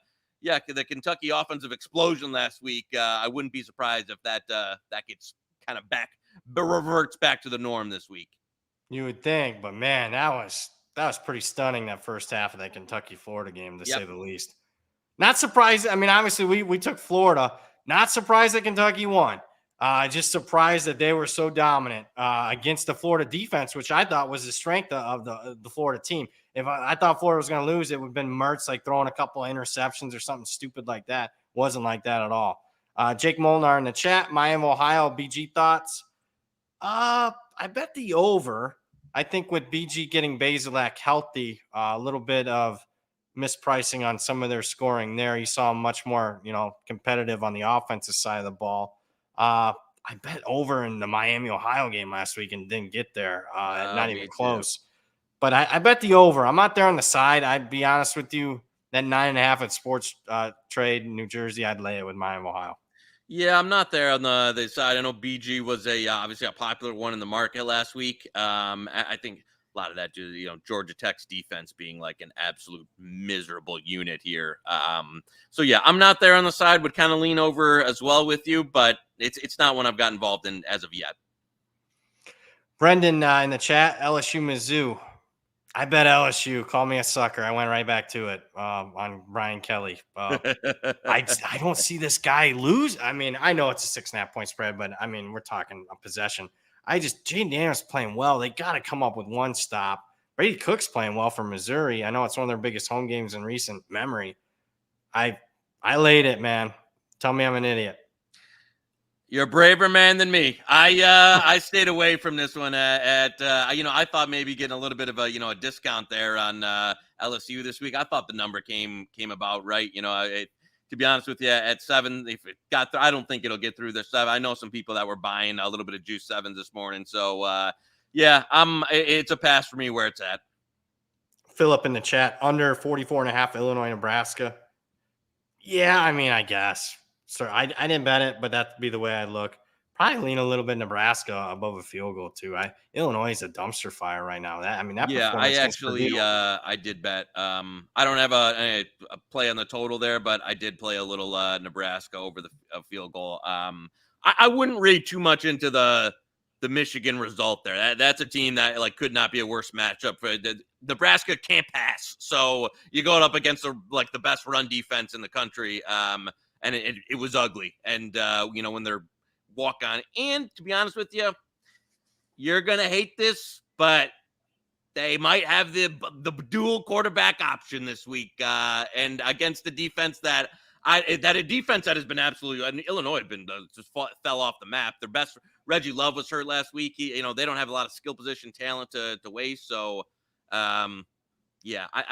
Kentucky offensive explosion last week. I wouldn't be surprised if that gets kind of reverts back to the norm this week. You would think, but man, that was pretty stunning, that first half of that Kentucky-Florida game, to say the least. Not surprised. Obviously we took Florida. Not surprised that Kentucky won. Just surprised that they were so dominant against the Florida defense, which I thought was the strength of the Florida team. If I thought Florida was going to lose, it would have been Mertz throwing a couple of interceptions or something stupid like that. Wasn't like that at all. Jake Molnar in the chat. Miami, Ohio, BG thoughts. I bet the over. I think with BG getting Basilak healthy, a little bit of mispricing on some of their scoring there. You saw much more, competitive on the offensive side of the ball. I bet over in the Miami, Ohio game last week and didn't get there. Not even close. But I bet the over. I'm not there on the side. I'd be honest with you. That 9.5 at Sports Trade in New Jersey, I'd lay it with Miami, Ohio. Yeah, I'm not there on the side. I know BG was obviously a popular one in the market last week. I think a lot of that, Georgia Tech's defense being an absolute miserable unit here. So I'm not there on the side. Would kind of lean over as well with you, but it's not one I've got involved in as of yet. Brendan in the chat, LSU Mizzou. I bet LSU. Call me a sucker. I went right back to it on Brian Kelly. I don't see this guy lose. I know it's a 6.5 point spread, but we're talking a possession. Jaden Daniels playing well. They got to come up with one stop. Brady Cook's playing well for Missouri. I know it's one of their biggest home games in recent memory. I laid it, man. Tell me I'm an idiot. You're a braver man than me. I stayed away from this one I thought maybe getting a little bit of a discount there on LSU this week. I thought the number came about right. To be honest with you, at 7, if it got through, I don't think it'll get through the 7. I know some people that were buying a little bit of juice 7s this morning. So, it's a pass for me where it's at. Philip in the chat, under 44.5 Illinois, Nebraska. Yeah, I mean, I guess. So I didn't bet it, but that'd be the way I'd look. Probably lean a little bit Nebraska above a field goal too. Illinois is a dumpster fire right now. That I performance against actually Purdue. I did bet. I don't have a play on the total there, but I did play a little Nebraska over the field goal. I wouldn't read too much into the Michigan result there. That's a team that could not be a worse matchup for Nebraska. Can't pass, so you go up against the best run defense in the country. And it was ugly. And when they're walk on, and to be honest with you, you're gonna hate this, but they might have the dual quarterback option this week, and against the defense that a defense that has been absolutely, Illinois had been just fell off the map. Their best Reggie Love was hurt last week. They don't have a lot of skill position talent to waste. So, I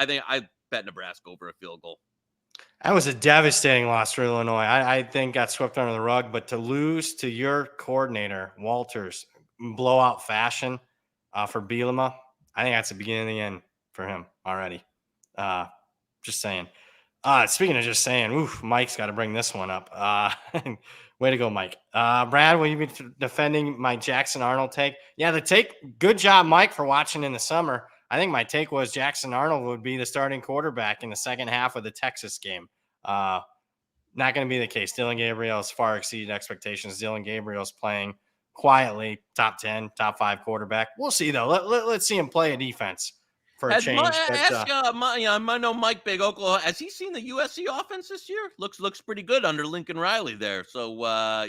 think I bet Nebraska over a field goal. That was a devastating loss for Illinois. I think got swept under the rug, but to lose to your coordinator, Walters, blowout fashion for Bielema, I think that's the beginning of the end for him already. Just saying. Speaking of just saying, Mike's got to bring this one up. Way to go, Mike. Brad, will you be defending my Jackson Arnold take? Yeah, the take. Good job, Mike, for watching in the summer. I think my take was Jackson Arnold would be the starting quarterback in the second half of the Texas game. Not going to be the case. Dylan Gabriel's far exceeded expectations. Dylan Gabriel's playing quietly, top 10, top 5 quarterback. We'll see, though. Let's see him play a defense for a change. I know Mike Big Oklahoma. Has he seen the USC offense this year? Looks pretty good under Lincoln Riley there. So, we'll,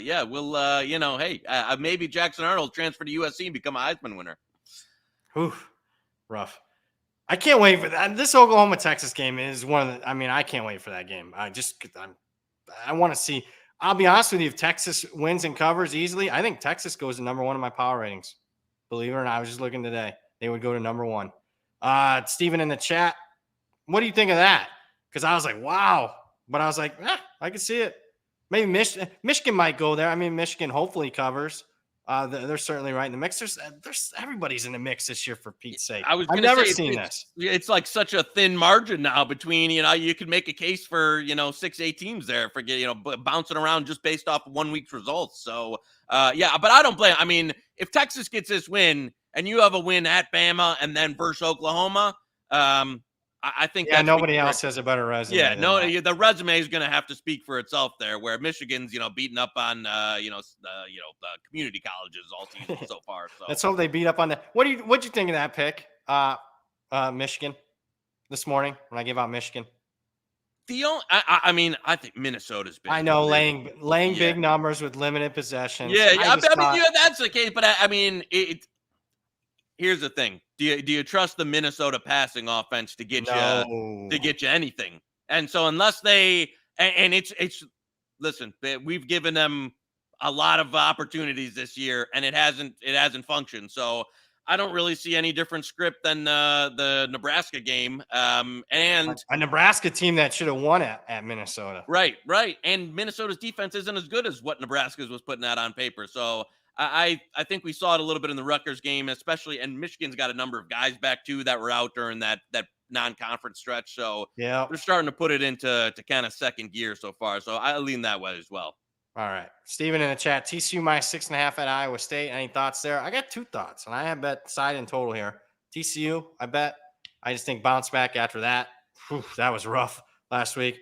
maybe Jackson Arnold transfer to USC and become a Heisman winner. Rough. I can't wait for that. This Oklahoma-Texas game is one of the – I can't wait for that game. I want to see – I'll be honest with you. If Texas wins and covers easily, I think Texas goes to number 1 in my power ratings. Believe it or not, I was just looking today. They would go to number 1. Steven in the chat, what do you think of that? Because I was like, wow. But I was like, I can see it. Maybe Michigan might go there. Michigan hopefully covers. They're certainly right in the mix. There's everybody's in the mix this year, for Pete's sake. I've never seen this. It's like such a thin margin now between, you could make a case for, 6-8 teams there for, bouncing around just based off 1 week's results. So, but I don't blame. If Texas gets this win and you have a win at Bama and then versus Oklahoma, I think nobody else has a better resume. Yeah, the resume is going to have to speak for itself there. Where Michigan's, beating up on, the community colleges all season so far. So let's hope they beat up on that. What'd you think of that pick, Michigan, this morning when I gave out Michigan? I think Minnesota's been. I know laying big numbers with limited possessions. That's the case. But here's the thing. Do you trust the Minnesota passing offense to get you anything? And so unless they listen, we've given them a lot of opportunities this year and it hasn't functioned. So I don't really see any different script than the Nebraska game. And a Nebraska team that should have won at Minnesota. Right. And Minnesota's defense isn't as good as what Nebraska's was putting out on paper. So I think we saw it a little bit in the Rutgers game, especially, and Michigan's got a number of guys back too that were out during that non-conference stretch. So yeah, they're starting to put it into kind of second gear so far. So I lean that way as well. All right. Steven in the chat, TCU minus 6.5 at Iowa State. Any thoughts there? I got 2 thoughts, and I have bet side and total here. TCU, I bet. I just think bounce back after that. That was rough last week.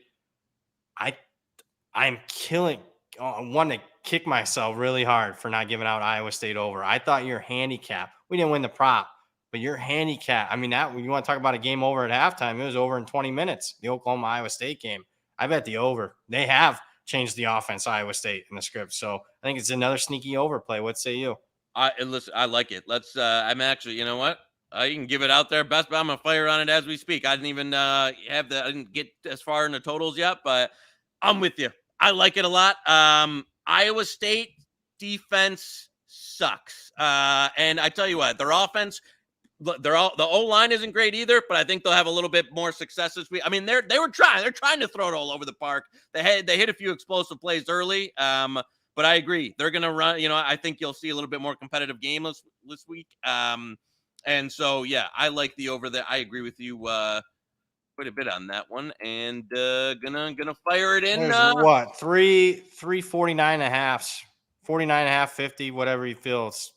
I'm killing. I want to kick myself really hard for not giving out Iowa State over. I thought your handicap, we didn't win the prop, but your handicap, that you want to talk about a game over at halftime, it was over in 20 minutes, the Oklahoma-Iowa State game. I bet the over. They have changed the offense, Iowa State, in the script. So I think it's another sneaky overplay. What say you? Listen, I like it. Let's, I'm actually, you know what? You can give it out there. Best, but I'm going to fire on it as we speak. I didn't even I didn't get as far in the totals yet, but I'm with you. I like it a lot. Iowa State defense sucks. And I tell you what, their offense they're all, the O-line isn't great either, but I think they'll have a little bit more success this week. I mean, they're trying to throw it all over the park. They hit a few explosive plays early. But I agree. They're going to run, I think you'll see a little bit more competitive game this week. And so, yeah, I like the over there. I agree with you quite a bit on that one, and gonna fire it in. There's what, 49 and a half, 49 and a half, 50, whatever you feel. It's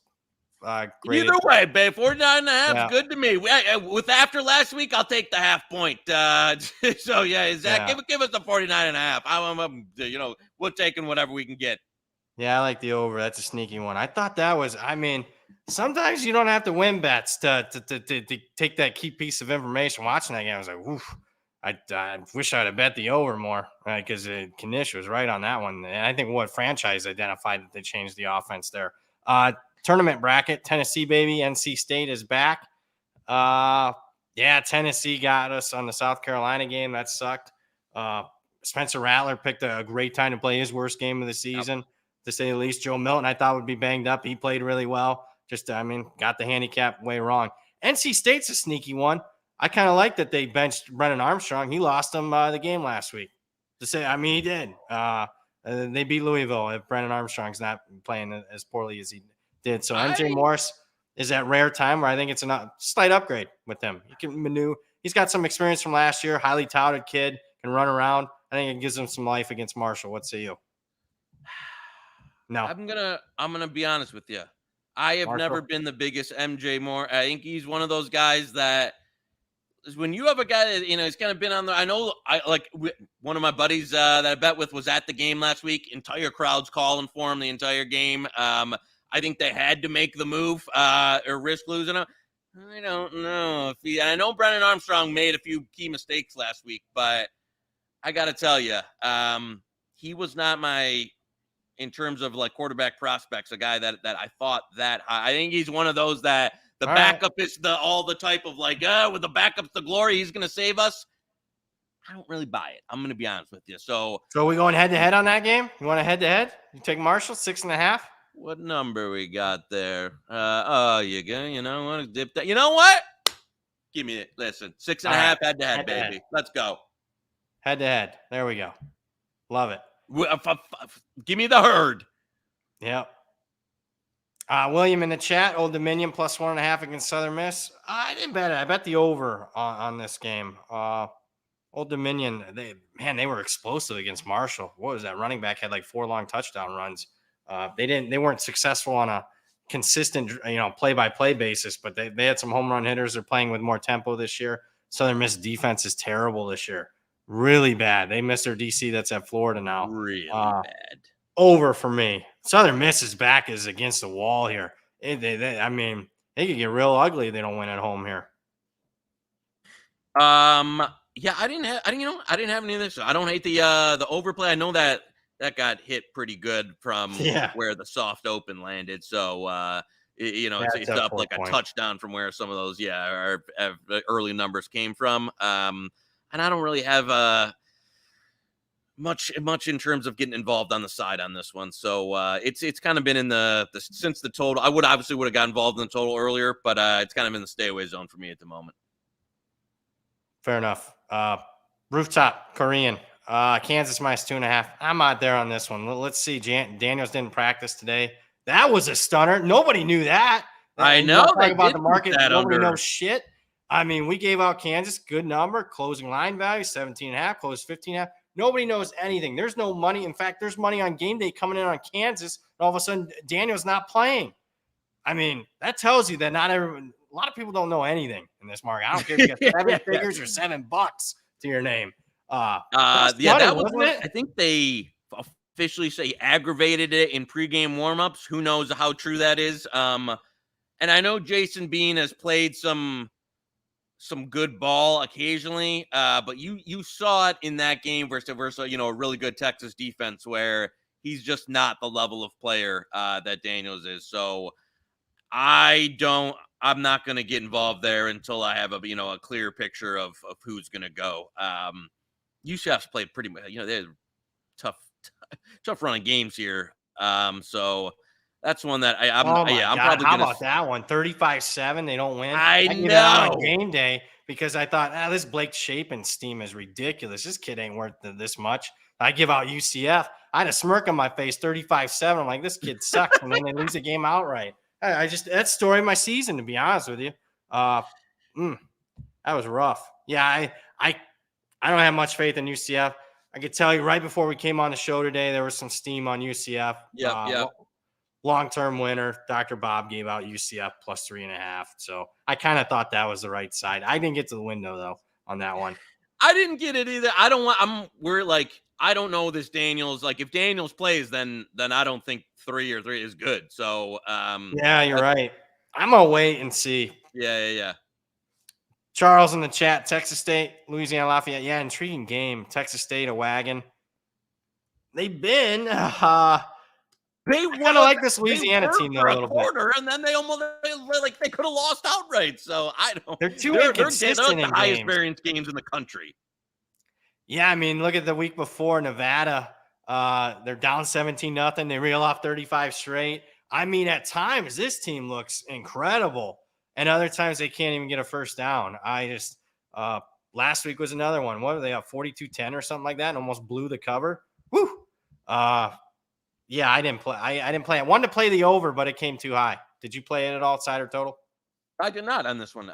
great. Either way, babe, 49 and a half is Yeah. good to me. With after last week, I'll take the half point. So yeah, Zach, give us the 49 and a half. I'm we're taking whatever we can get. Yeah, I like the over. That's a sneaky one. I thought that was, sometimes you don't have to win bets to take that key piece of information. Watching that game, I was like, oof, I wish I'd have bet the over more, right? Because Knish was right on that one. And I think what franchise identified that they changed the offense there. Tournament bracket, Tennessee, baby. NC State is back. Yeah, Tennessee got us on the South Carolina game. That sucked. Spencer Rattler picked a great time to play his worst game of the season. Yep. To say the least. Joe Milton, I thought, would be banged up. He played really well. Just, got the handicap way wrong. NC State's a sneaky one. I kind of like that they benched Brennan Armstrong. He lost them the game last week. He did. They beat Louisville if Brennan Armstrong's not playing as poorly as he did. So MJ Morris is that rare time where I think it's a slight upgrade with him. He can maneuver. He's got some experience from last year. Highly touted kid, can run around. I think it gives him some life against Marshall. What say you? No, I'm gonna be honest with you. I have never been the biggest MJ Moore. I think he's one of those guys that when you have a guy that he's kind of been on the. I know one of my buddies that I bet with was at the game last week. Entire crowd's calling for him the entire game. I think they had to make the move or risk losing him. I don't know if I know Brennan Armstrong made a few key mistakes last week, but I got to tell you, he was not in terms of quarterback prospects, a guy that I thought that high. I think he's one of those that the backup is the type of with the backup's the glory, he's going to save us. I don't really buy it. I'm going to be honest with you. So are we going head to head on that game? You want a head to head? You take Marshall 6.5. What number we got there? You go. You know what? Dip that. You know what? Give me it. Listen, 6.5 head to head, baby. Let's go. Head to head. There we go. Love it. Give me the herd. Yep. William in the chat, Old Dominion plus 1.5 against Southern Miss. I didn't bet it. I bet the over on this game. Old Dominion, they were explosive against Marshall. What was that? Running back had 4 long touchdown runs. They weren't successful on a consistent, play-by-play basis, but they had some home run hitters. They're playing with more tempo this year. Southern Miss defense is terrible this year. Really bad. They missed their DC that's at Florida now. Really bad. Over for me. Southern Miss's back is against the wall here. They could get real ugly if they don't win at home here. Yeah, I didn't have any of this. I don't hate the overplay. I know that got hit pretty good from where the soft open landed. So it's up like a touchdown from where some of those early numbers came from. And I don't really have much in terms of getting involved on the side on this one. So it's kind of been in the since the total. I would have got involved in the total earlier, but it's kind of in the stay away zone for me at the moment. Fair enough. Rooftop Korean. Kansas minus 2.5. I'm out there on this one. Let's see. Daniels didn't practice today. That was a stunner. Nobody knew that. I know. They about the market. Nobody knows shit. We gave out Kansas good number, closing line value 17.5, closed 15.5. Nobody knows anything. There's no money. In fact, there's money on game day coming in on Kansas. And all of a sudden, Daniel's not playing. That tells you that not everyone. A lot of people don't know anything in this market. I don't care if you got 7 figures or $7 to your name. That was it. I think they officially say aggravated it in pregame warmups. Who knows how true that is? And I know Jason Bean has played some good ball occasionally, but you saw it in that game versus a really good Texas defense where he's just not the level of player that Daniels is. So I'm not going to get involved there until I have a clear picture of who's going to go. UCF's played pretty much, they're tough running games here. So That's one that Oh my I'm God. probably How gonna. about that one? 35-7. They don't win. I I gave that on know. game day because I thought, this Blake Shapen steam is ridiculous. This kid ain't worth this much. I give out UCF. I had a smirk on my face, 35-7. I'm like, this kid sucks. And then they lose the game outright. I just, that's story of my season, to be honest with you. That was rough. Yeah, I don't have much faith in UCF. I could tell you right before we came on the show today, there was some steam on UCF. Yep. Long-term winner. Dr. Bob gave out UCF plus 3.5. So I kind of thought that was the right side. I didn't get to the window though on that one. I didn't get it either. I don't want. We're like, I don't know this Daniels. Like, if Daniels plays, then I don't think 3 is good. So Yeah, you're right. I'm gonna wait and see. Yeah. Charles in the chat, Texas State, Louisiana Lafayette. Yeah, intriguing game. Texas State, a wagon. They've been. They kind of like this Louisiana team though, a little quarter, and then they almost they could have lost outright. So I don't. They're too inconsistent. They're like the in highest games. variance games in the country. Yeah, I mean, look at the week before Nevada. They're down 17-0. They reel off 35 straight. I mean, at times this team looks incredible, and other times they can't even get a first down. I just last week was another one. What were they up 42-10 or something like that, and almost blew the cover. Woo! Yeah, I didn't play. I didn't play. I wanted to play the over, but it came too high. Did you play it at all, side or total? I did not on this one.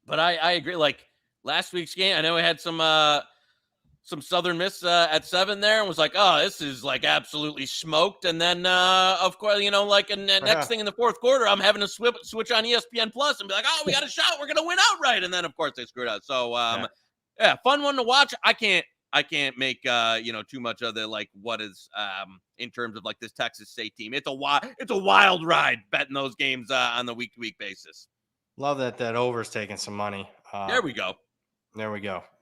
But I agree. Like last week's game, I know we had some Southern Miss at 7 there, and was like, oh, this is like absolutely smoked. And then of course, like, and next thing in the fourth quarter, I'm having to switch on ESPN Plus and be like, oh, we got a shot, we're gonna win outright. And then of course they screwed out. So yeah, fun one to watch. I can't make too much of the like what is in terms of like this Texas State team. It's a wild ride betting those games on the week-to-week basis. Love that over's taking some money. There we go.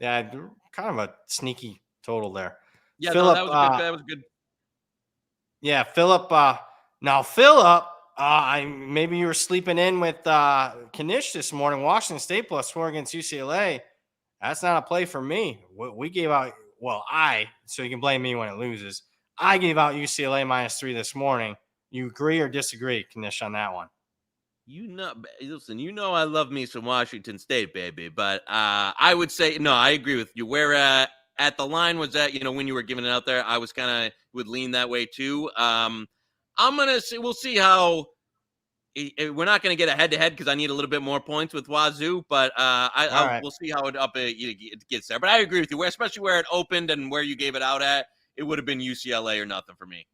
Yeah, kind of a sneaky total there. Yeah, Phillip, that was good. Yeah, Phillip. Now Phillip, maybe you were sleeping in with Knish this morning. Washington State +4 against UCLA. That's not a play for me. We gave out, so you can blame me when it loses. I gave out UCLA -3 this morning. You agree or disagree, Knish, on that one? Listen, I love me some Washington State, baby. But I would say, no, I agree with you. Where at the line was at, when you were giving it out there, I was kind of would lean that way too. I'm going to see, we'll see how. We're not going to get a head-to-head because I need a little bit more points with Wazoo, but we'll see how it gets there. But I agree with you, especially where it opened and where you gave it out at. It would have been UCLA or nothing for me.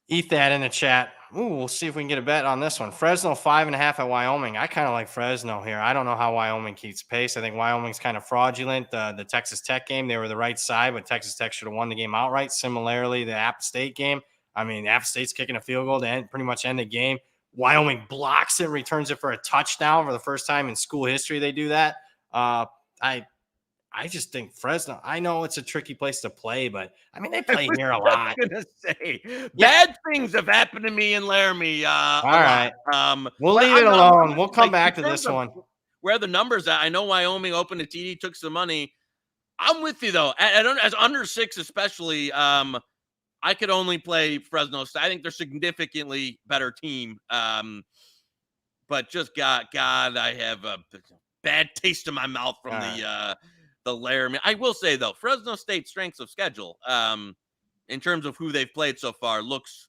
Eat that in the chat. We'll see if we can get a bet on this one. Fresno 5.5 at Wyoming. I kind of like Fresno here. I don't know how Wyoming keeps pace. I think Wyoming's kind of fraudulent. The Texas Tech game, they were the right side, but Texas Tech should have won the game outright. Similarly, the App State game. I mean, App State's kicking a field goal to pretty much end the game. Wyoming blocks it, returns it for a touchdown for the first time in school history. They do that. I just think Fresno. I know it's a tricky place to play, but I mean they play here a lot. I was gonna say bad things have happened to me in Laramie. All right, we'll leave it alone. We'll come back to this one. Where the numbers at? I know Wyoming opened a TD, took some money. I'm with you though. As under 6, especially. I could only play Fresno State. I think they're significantly better team. But just God, I have a bad taste in my mouth from the Laramie. I will say though, Fresno State's strengths of schedule, in terms of who they've played so far, looks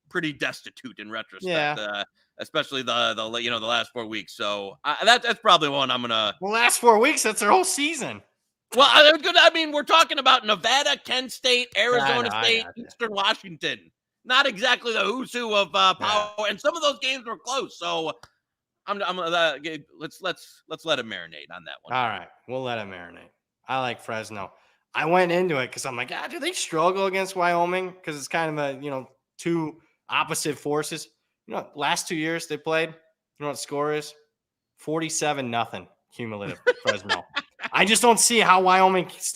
pretty destitute in retrospect. Yeah. Especially the last 4 weeks. So that's probably one I'm gonna. Well, last 4 weeks, that's their whole season. Well, I mean, we're talking about Nevada, Kent State, Arizona State, Eastern Washington. Not exactly the who's who of power, and some of those games were close. So, let's let it marinate on that one. All right, we'll let it marinate. I like Fresno. I went into it because I'm like, do they struggle against Wyoming? Because it's kind of two opposite forces. Last 2 years they played. You know what the score is? 47-0 cumulative. Fresno. I just don't see how Wyoming keeps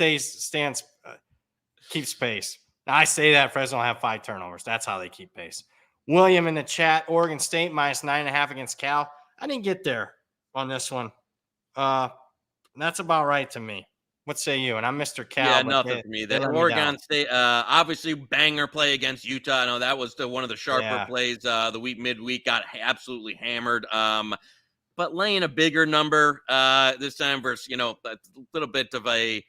pace. Now, I say that Fresno will have 5 turnovers. That's how they keep pace. William in the chat, Oregon State -9.5 against Cal. I didn't get there on this one. That's about right to me. What say you? And I'm Mr. Cal. Yeah, But nothing for me. they The let me Oregon down. State, obviously banger play against Utah. I know that was one of the sharper Yeah. plays. The week midweek got absolutely hammered. But laying a bigger number this time versus a little bit of a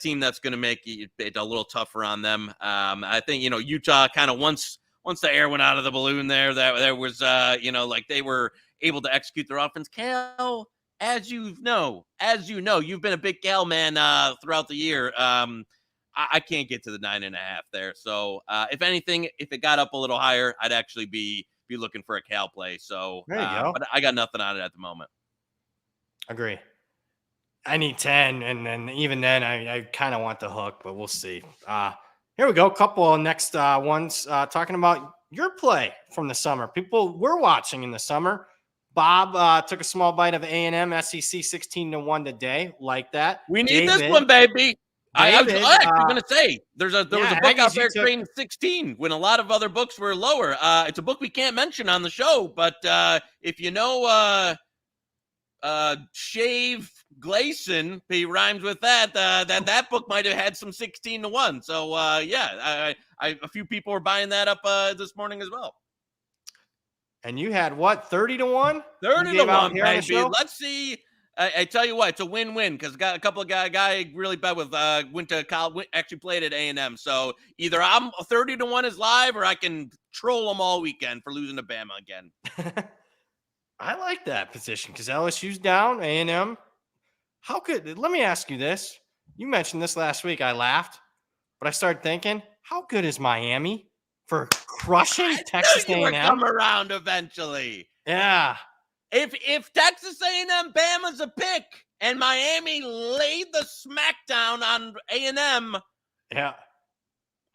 team that's going to make it a little tougher on them. I think Utah kind of once the air went out of the balloon that there was like they were able to execute their offense. Cal, as you know, you've been a big Cal man throughout the year. I can't get to the 9.5 there. So if anything, if it got up a little higher, I'd actually be looking for a Cal play. So, There you go. but I got nothing on it at the moment. Agree. I need 10, and then even then, I kind of want the hook, but we'll see. Here we go. Couple of next ones talking about your play from the summer. People we're watching in the summer. Bob took a small bite of A&M SEC 16-1 today. Like that. We need this David, one, baby. I was David, actually going to say there was a book out Aggies, there trading 16 when a lot of other books were lower. It's a book we can't mention on the show, but if you know Shave Gleason, he rhymes with that. That book might have had some 16-1. So I a few people were buying that up this morning as well. And you had what, 30-1? 30-1, baby. Let's see. I tell you what, it's a win-win because got a couple of guy really bad with went to college, actually played at A&M. So either I'm 30-1 is live, or I can troll them all weekend for losing to Bama again. I like that position because LSU's down, A&M. How could? Let me ask you this. You mentioned this last week. I laughed, but I started thinking, how good is Miami for crushing Texas I knew you A&M? would come around eventually. Yeah. If Texas A&M Bama's a pick and Miami laid the smackdown on A&M, yeah.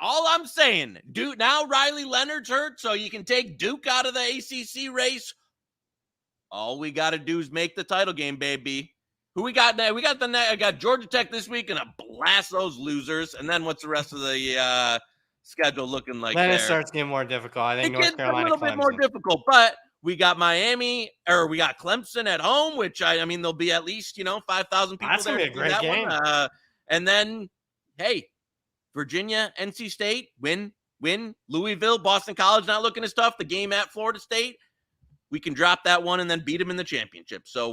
all I'm saying, Duke now Riley Leonard's hurt, so you can take Duke out of the ACC race. All we got to do is make the title game, baby. Who we got now? I got Georgia Tech this week, and I blast those losers. And then what's the rest of the schedule looking like? Then there it starts getting more difficult. I think it North gets Carolina, a little bit more difficult, but we got we got Clemson at home, which I mean there'll be at least 5,000 people That's there. gonna be a great game. And then hey, Virginia, NC State, win. Louisville, Boston College not looking as tough. The game at Florida State, we can drop that one and then beat them in the championship. So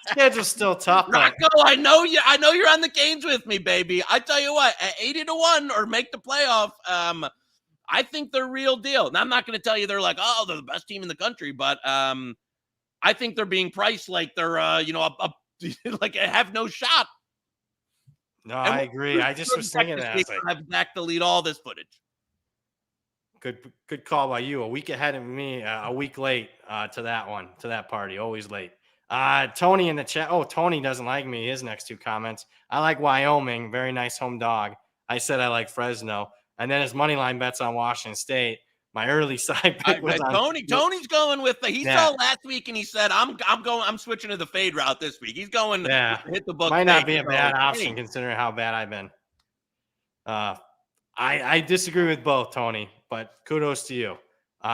schedule's still tough. Rocco, I know you're on the games with me, baby. I tell you what, at 80-1 or make the playoff, I think they're real deal. Now I'm not going to tell you they're like, oh, they're the best team in the country, but I think they're being priced like they're like have no shot. No, I agree. I just was thinking that. I have Zach to lead all this footage. Good call by you. A week ahead of me, a week late to that party. Always late. Tony in the chat. Oh, Tony doesn't like me. His next two comments. I like Wyoming. Very nice home dog. I said I like Fresno. And then his money line bets on Washington State. My early side pick was on Tony. Tony's going with he saw last week and he said, I'm switching to the fade route this week. He's going hit the book. Might not be a bad option considering how bad I've been. I disagree with both, Tony, but kudos to you.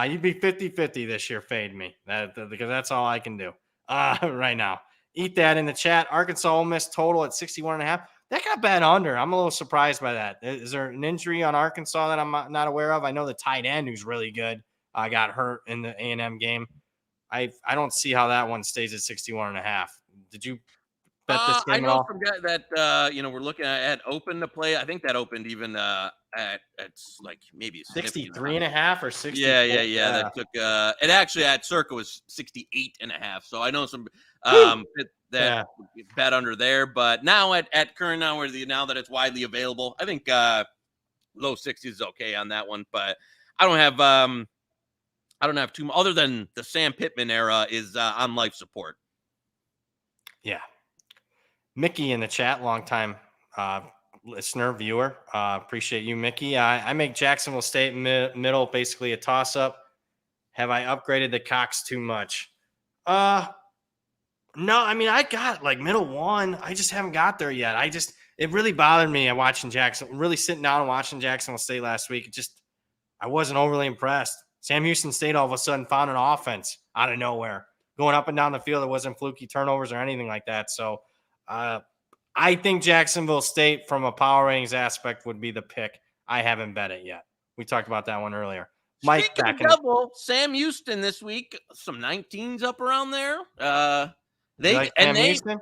You'd be 50-50 this year, fade me. Because that's all I can do right now. Eat that in the chat. Arkansas Ole Miss total at 61.5. That got bet under. I'm a little surprised by that. Is there an injury on Arkansas that I'm not aware of? I know the tight end who's really good got hurt in the A&M game. I don't see how that one stays at 61.5. Did you bet this game at all? I know that we're looking at open to play. I think that opened even at like maybe 63.5 or 60. Yeah. That took it actually at Circa was 68.5. So I know some that bet under there, but now at current now that it's widely available, I think low 60s is okay on that one. But I don't have too much other than the Sam Pittman era is on life support. Yeah. Mickey in the chat, longtime listener, viewer. Appreciate you, Mickey. I make Jacksonville State middle, basically a toss-up. Have I upgraded the Cox too much? No, I mean, I got like middle one. I just haven't got there yet. It really bothered me really sitting down and watching Jacksonville State last week. I wasn't overly impressed. Sam Houston State all of a sudden found an offense out of nowhere. Going up and down the field, it wasn't fluky turnovers or anything like that. So I think Jacksonville State, from a power ratings aspect, would be the pick. I haven't bet it yet. We talked about that one earlier. Mike, Speaking back of in double, Sam Houston this week, some 19s up around there. you like Sam Houston?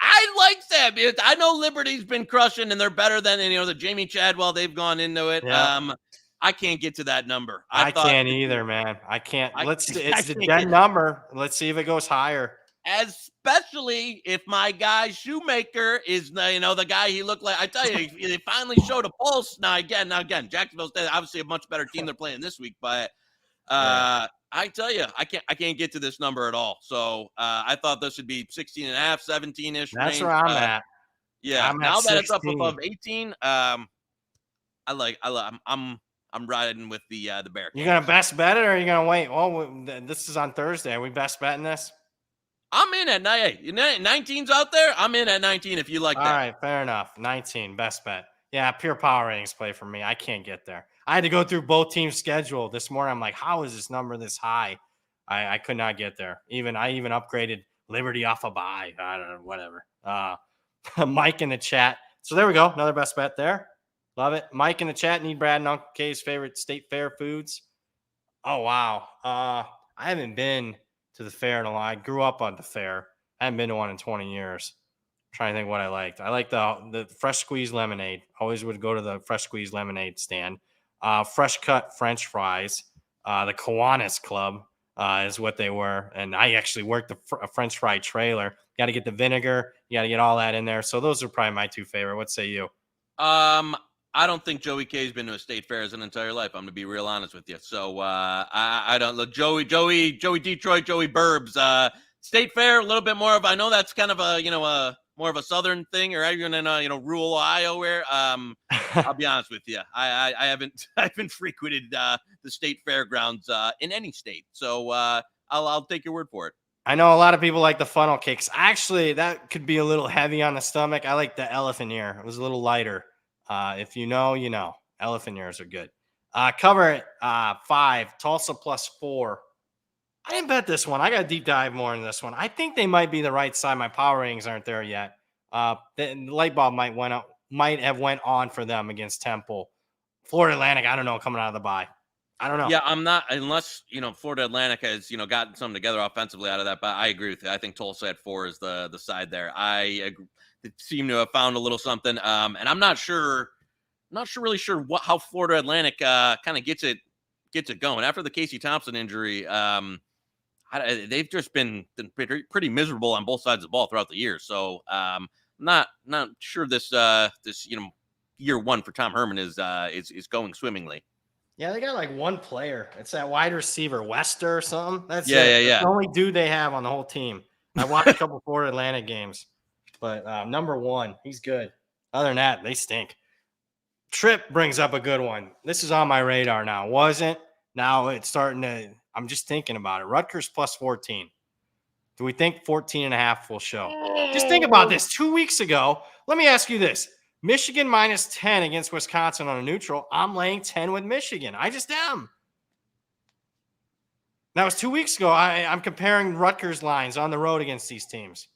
I like Sam. I know Liberty's been crushing, and they're better than the Jamie Chadwell. They've gone into it. Yeah. I can't get to that number. I can't either, man. I can't. It's I the can't dead get number. Let's see if it goes higher. Especially if my guy Shoemaker is the guy he looked like. I tell you, they finally showed a pulse. Now again, Jacksonville State obviously a much better team they're playing this week, but I tell you, I can't get to this number at all. So I thought this would be 16 and a half, 17-ish. That's range. where I'm at. Yeah. I'm now at that it's up 16. above 18, I'm riding with the Bearcats. You gonna best bet it or are you gonna wait? Oh, this is on Thursday. Are we best betting this? I'm in at 19's out there. I'm in at 19 if you like that. All right, fair enough. 19, best bet. Yeah, pure power ratings play for me. I can't get there. I had to go through both teams' schedule this morning. I'm like, how is this number this high? I could not get there. I even upgraded Liberty off a bye. I don't know, whatever. Mike in the chat. So there we go. Another best bet there. Love it. Mike in the chat. Need Brad and Uncle K's favorite state fair foods. Oh, wow. I haven't been to the fair in a while. I grew up on the fair. I haven't been to one in 20 years. I'm trying to think what I liked. I liked the fresh squeezed lemonade. Always would go to the fresh squeezed lemonade stand. Fresh cut French fries. The Kiwanis Club is what they were. And I actually worked the French fry trailer. Got to get the vinegar. You got to get all that in there. So those are probably my two favorite. What say you? I don't think Joey K's been to a state fair his entire life. I'm going to be real honest with you. So I don't look Joey Detroit, Joey Burbs. State fair, a little bit more of. I know that's kind of a more of a southern thing, or even in rural Ohio. Where I'll be honest with you, I haven't frequented the state fairgrounds in any state. So I'll take your word for it. I know a lot of people like the funnel cakes. Actually, that could be a little heavy on the stomach. I like the elephant ear. It was a little lighter. If you know, you know. Elephant ears are good. Cover it 5. Tulsa +4. I didn't bet this one. I got to deep dive more into this one. I think they might be the right side. My power ratings aren't there yet. The light bulb might have went on for them against Temple. Florida Atlantic, I don't know, coming out of the bye. I don't know. Yeah, I'm not, unless Florida Atlantic has gotten something together offensively out of that. But I agree with you. I think Tulsa at 4 is the side there. I agree. They seem to have found a little something. And I'm not really sure how Florida Atlantic kind of gets it going after the Casey Thompson injury. They've just been pretty miserable on both sides of the ball throughout the year. So not sure this year one for Tom Herman is going swimmingly. Yeah, they got like one player. It's that wide receiver, Wester or something. That's yeah. That's the only dude they have on the whole team. I watched a couple Florida Atlantic games, but number one, he's good. Other than that, they stink. Tripp brings up a good one. This is on my radar now. Wasn't. Now it's starting to – I'm just thinking about it. Rutgers +14. Do we think 14.5 will show? Just think about this. 2 weeks ago, let me ask you this. Michigan -10 against Wisconsin on a neutral. I'm laying 10 with Michigan. I just am. That was 2 weeks ago. I'm comparing Rutgers lines on the road against these teams.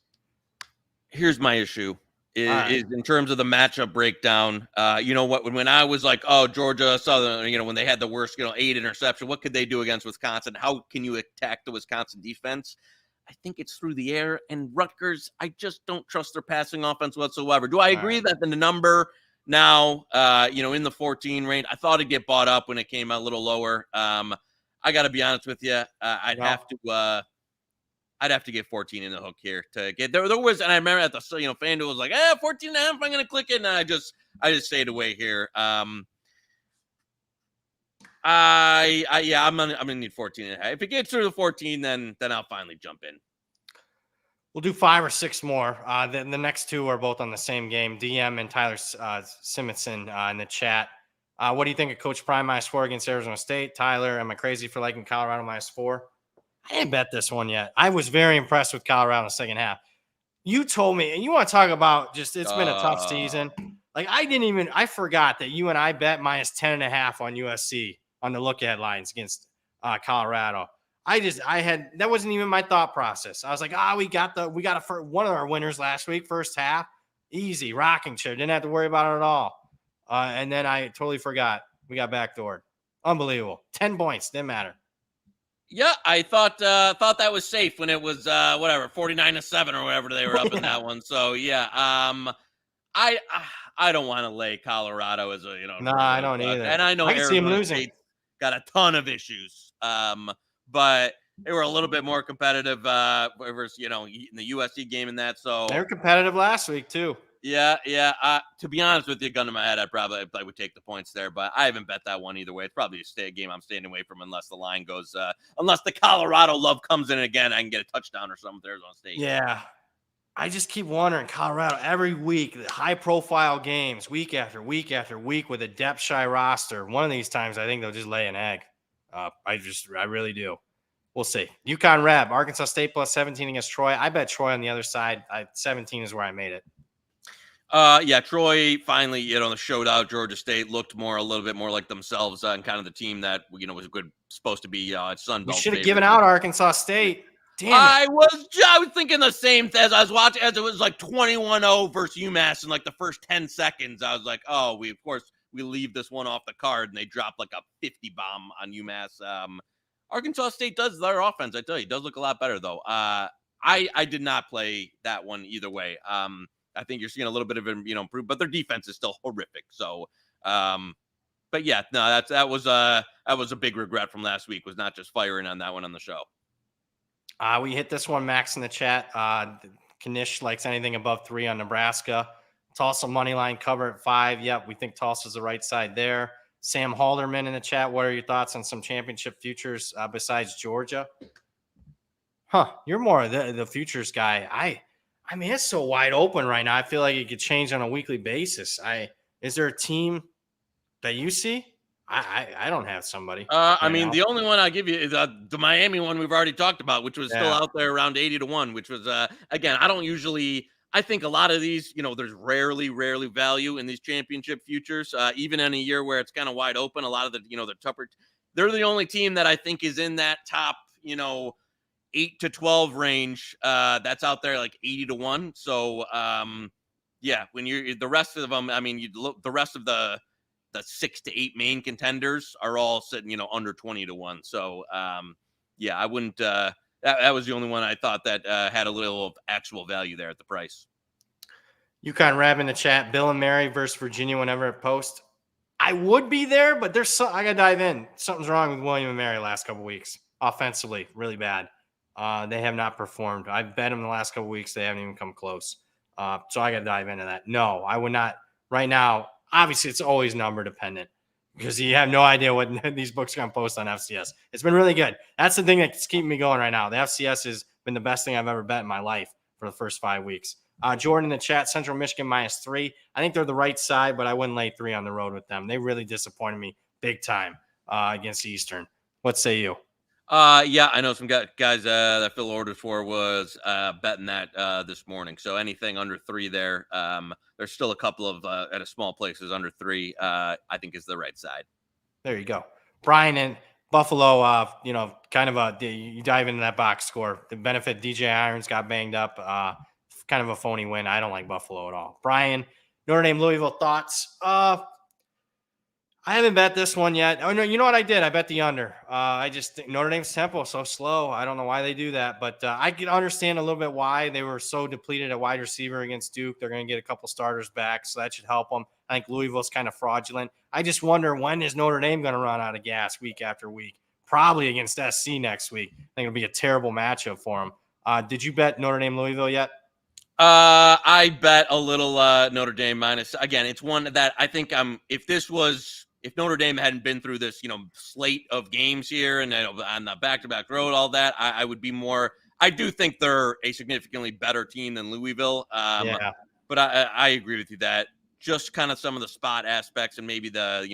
Here's my issue. Is in terms of the matchup breakdown. When I was like, oh, Georgia Southern, when they had the worst, 8 interception, what could they do against Wisconsin? How can you attack the Wisconsin defense? I think it's through the air. And Rutgers, I just don't trust their passing offense whatsoever. Do I agree that the number now, in the 14 range, I thought it'd get bought up when it came out a little lower. I got to be honest with you. I'd have to get 14 in the hook here to get there. There was, and I remember at the FanDuel was like, 14.5. I'm going to click it, and I just stayed away here. I'm gonna need 14.5. If it gets through the 14, then I'll finally jump in. We'll do 5 or 6 more. The next 2 are both on the same game. DM and Tyler Simonson in the chat. What do you think of Coach Prime -4 against Arizona State? Tyler, am I crazy for liking Colorado -4? I didn't bet this one yet. I was very impressed with Colorado in the second half. You told me, and you want to talk about it's been a tough season. Like I forgot that you and I bet -10.5 on USC on the look ahead lines against Colorado. That wasn't even my thought process. I was like, we got one of our winners last week, first half. Easy, rocking chair. Didn't have to worry about it at all. And then I totally forgot. We got backdoored. Unbelievable. 10 points. Didn't matter. Yeah, I thought that was safe when it was whatever 49-7 or whatever they were up in that one. So yeah, I don't want to lay Colorado as a No, I don't either. and I know I can see him Arizona losing. State's got a ton of issues, but they were a little bit more competitive versus in the USC game and that. So They were competitive last week too. Yeah. To be honest with you, gun to my head, I would take the points there, but I haven't bet that one either way. It's probably a game I'm staying away from unless the line goes, unless the Colorado love comes in again. I can get a touchdown or something with Arizona State. Yeah. I just keep wondering, Colorado, every week, the high-profile games, week after week after week with a depth-shy roster. One of these times, I think they'll just lay an egg. I really do. We'll see. UConn Reb, Arkansas State plus 17 against Troy. I bet Troy on the other side. 17 is where I made it. Yeah, Troy finally, the showed out. Georgia State looked a little bit more like themselves and kind of the team that, was supposed to be Sun Belt. We should have given out Arkansas State. Damn it. I was thinking the same thing as I was watching, as it was like 21-0 versus UMass in like the first 10 seconds. I was like, oh, we leave this one off the card, and they drop like a 50 bomb on UMass. Arkansas State their offense, I tell you, does look a lot better though. I did not play that one either way. I think you're seeing a little bit of improve, but their defense is still horrific. So, but yeah, no, that was a big regret from last week, was not just firing on that one on the show. We hit this one, Max, in the chat. Knish likes anything above 3 on Nebraska. Tulsa money line cover at 5. Yep, we think Tulsa's the right side there. Sam Halderman in the chat. What are your thoughts on some championship futures besides Georgia? You're more of the futures guy. I mean, it's so wide open right now. I feel like it could change on a weekly basis. Is there a team that you see? I don't have somebody. I mean, the only one I give you is the Miami one we've already talked about, which was still out there around 80-1, which was again, I think a lot of these, there's rarely value in these championship futures, even in a year where it's kind of wide open. A lot of the, the tougher, they're the only team that I think is in that top, 8 to 12 range that's out there like 80-1. So yeah, when you're the rest of them, I mean, you look the rest of the 6 to 8 main contenders are all sitting, under 20-1. So yeah, I wouldn't that was the only one I thought that had a little of actual value there at the price. UConn Rab in the chat, Bill and Mary versus Virginia whenever it post. I would be there, but I gotta dive in. Something's wrong with William and Mary last couple weeks. Offensively, really bad. They have not performed. I've bet them the last couple weeks. They haven't even come close. So I got to dive into that. No, I would not right now. Obviously, it's always number dependent because you have no idea what these books are going to post on FCS. It's been really good. That's the thing that's keeping me going right now. The FCS has been the best thing I've ever bet in my life for the first 5 weeks. Jordan in the chat, Central Michigan -3. I think they're the right side, but I wouldn't lay 3 on the road with them. They really disappointed me big time against Eastern. What say you? Yeah, I know some guys that Phil ordered for was betting that this morning. So anything under 3 there, there's still a couple of at a small places under 3. I think is the right side. There you go, Brian in Buffalo. Kind of you dive into that box score. The benefit DJ Irons got banged up. Kind of a phony win. I don't like Buffalo at all. Brian, Notre Dame Louisville thoughts. I haven't bet this one yet. Oh, no, you know what I did? I bet the under. I just think Notre Dame's tempo is so slow. I don't know why they do that, but I can understand a little bit why they were so depleted at wide receiver against Duke. They're going to get a couple starters back, so that should help them. I think Louisville's kind of fraudulent. I just wonder, when is Notre Dame going to run out of gas week after week? Probably against SC next week. I think it'll be a terrible matchup for them. Did you bet Notre Dame Louisville yet? I bet a little Notre Dame minus. Again, it's one that I think if Notre Dame hadn't been through this, slate of games here and on the back-to-back road, all that, I would be more. I do think they're a significantly better team than Louisville. Yeah. But I agree with you that just kind of some of the spot aspects and maybe the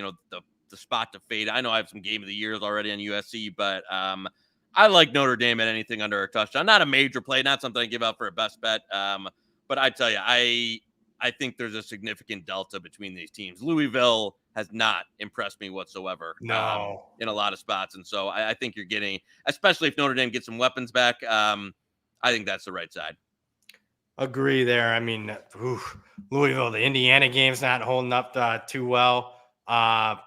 spot to fade. I know I have some game of the years already on USC, but I like Notre Dame at anything under a touchdown. Not a major play, not something I give out for a best bet. But I tell you, I think there's a significant delta between these teams. Louisville has not impressed me whatsoever. No. In a lot of spots. And so I think you're getting, especially if Notre Dame gets some weapons back, I think that's the right side. Agree there. I mean, Louisville, the Indiana game's not holding up too well. I'm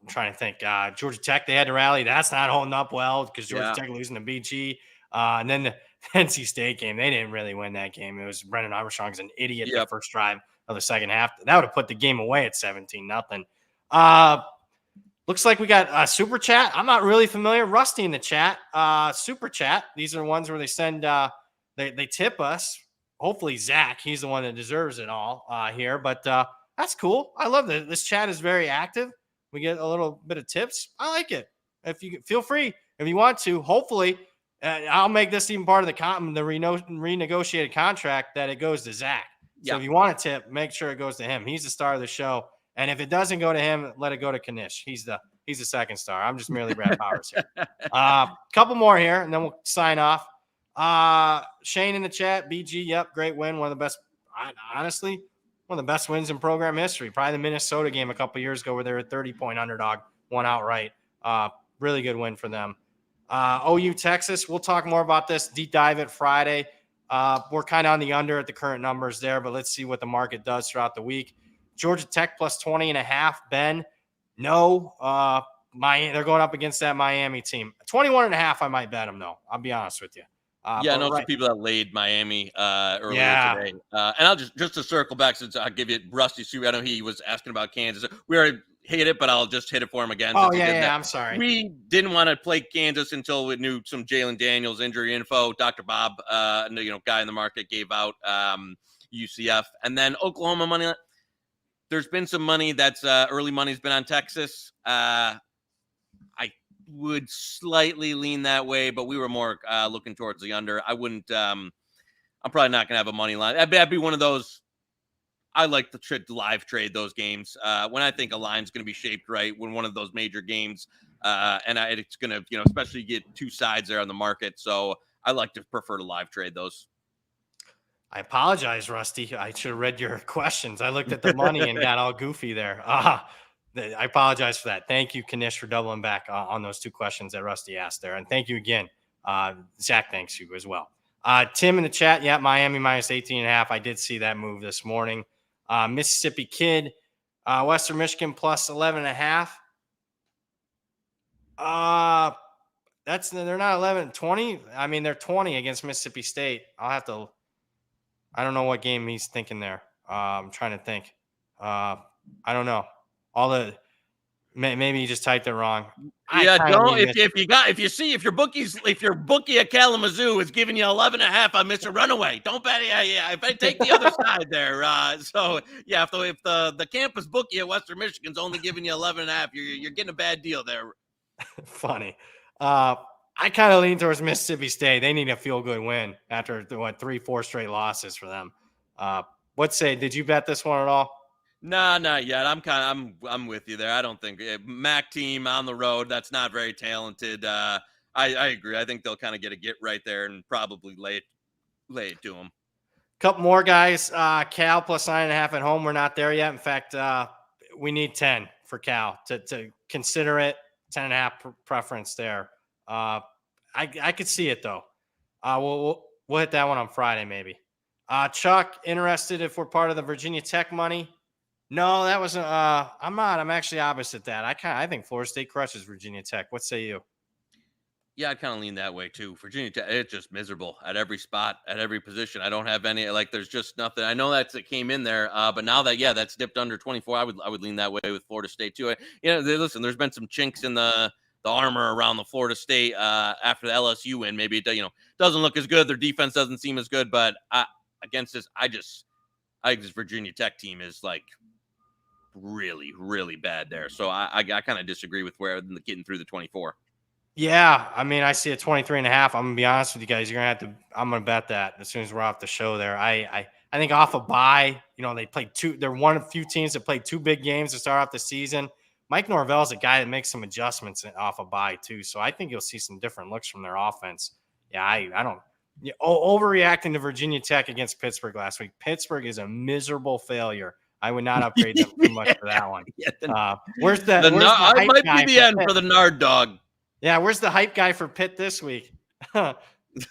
trying to think. Georgia Tech, they had to rally. That's not holding up well because Georgia Yeah. Tech losing to BG. And then the NC State game, they didn't really win that game. It was Brendan Armstrong's an idiot the Yep. first drive of the second half. That would have put the game away at 17-0. Looks like we got a super chat. I'm not really familiar. Rusty in the chat. Super chat. These are ones where they send they tip us. Hopefully Zach, he's the one that deserves it all here. But that's cool. I love that. This chat is very active. We get a little bit of tips. I like it. If you feel free, if you want to, hopefully I'll make this even part of the renegotiated contract that it goes to Zach. So if you want a tip, make sure it goes to him. He's the star of the show. And if it doesn't go to him, let it go to Knish. He's the second star. I'm just merely Brad Powers here. Couple more here, and then we'll sign off. Shane in the chat, BG, yep, great win. One of the best, honestly, one of the best wins in program history. Probably the Minnesota game a couple years ago where they were a 30-point underdog, won outright. Really good win for them. OU Texas, we'll talk more about this, deep dive it Friday. We're kind of on the under at the current numbers there, but let's see what the market does throughout the week. Georgia Tech plus 20.5. Ben, no. They're going up against that Miami team. 21.5, I might bet them, though. I'll be honest with you. Some people that laid Miami earlier today. And I'll just to circle back, since I'll give you Rusty Sue. I know he was asking about Kansas. We already hit it, but I'll just hit it for him again. Oh, yeah, I'm sorry. We didn't want to play Kansas until we knew some Jalen Daniels injury info. Dr. Bob, guy in the market, gave out UCF. And then Oklahoma money line. There's been some money that's early money's been on Texas. I would slightly lean that way, but we were more looking towards the under. I wouldn't. I'm probably not going to have a money line. That'd be one of those. I like to live trade those games when I think a line's going to be shaped right. When one of those major games, it's going to, especially get two sides there on the market. So I like to prefer to live trade those. I apologize, Rusty. I should have read your questions. I looked at the money and got all goofy there. I apologize for that. Thank you, Knish, for doubling back on those two questions that Rusty asked there. And thank you again. Zach, thanks you as well. Tim in the chat, yeah, Miami minus 18.5. I did see that move this morning. Mississippi Kid, Western Michigan plus 11.5. They're not 11, 20. I mean, they're 20 against Mississippi State. I don't know what game he's thinking there. I'm trying to think. I don't know. Maybe he just typed it wrong. If your bookie at Kalamazoo is giving you 11.5 on Mr. Runaway, don't bet. Yeah. If I take the other side there. If the campus bookie at Western Michigan's only giving you 11.5, you're getting a bad deal there. Funny. I kind of lean towards Mississippi State. They need a feel-good win after 3-4 straight losses for them. Did you bet this one at all? No, not yet. I'm with you there. I don't think MAC team on the road. That's not very talented. I agree. I think they'll kind of get right there and probably lay it to them. Couple more guys. Cal plus 9.5 at home. We're not there yet. In fact, we need 10 for Cal to consider it. 10.5 preference there. I could see it though. We'll hit that one on Friday maybe. Chuck, interested if we're part of the Virginia Tech money? No, that wasn't. I'm not. I'm actually opposite that. I think Florida State crushes Virginia Tech. What say you? Yeah, I kind of lean that way too. Virginia Tech, it's just miserable at every spot, at every position. I don't have any. There's just nothing. I know it came in there, but now that's dipped under 24. I would lean that way with Florida State too. Listen, there's been some chinks in the armor around the Florida State after the LSU win. Maybe it doesn't look as good. Their defense doesn't seem as good, but against this, I think this Virginia Tech team is really, really bad there. So I kind of disagree with where getting through the 24. Yeah, I mean, I see a 23.5. I'm gonna be honest with you guys. I'm gonna bet that as soon as we're off the show there. I think off a bye, they played they're one of the few teams that played two big games to start off the season. Mike Norvell is a guy that makes some adjustments off a bye too. So I think you'll see some different looks from their offense. Yeah, I don't overreacting to Virginia Tech against Pittsburgh last week. Pittsburgh is a miserable failure. I would not upgrade them too much for that one. Where's the might be the end for the Nard dog. Yeah, where's the hype guy for Pitt this week?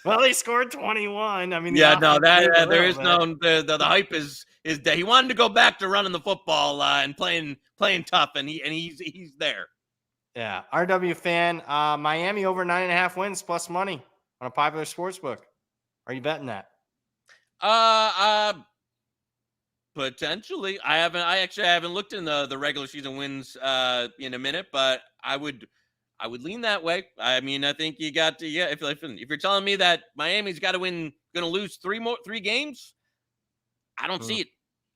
Well, he scored 21. I mean, the Yeah, no, offense that moved a there little is bit. no the hype is that he wanted to go back to running the football and playing tough, and he's there. Yeah. RW fan, Miami over 9.5 wins plus money on a popular sports book. Are you betting that? Uh, uh, Potentially. I actually haven't looked in the regular season wins in a minute, but I would lean that way. I mean, I think you got to if you're telling me that Miami's got to going to lose three games, I don't Mm. see it.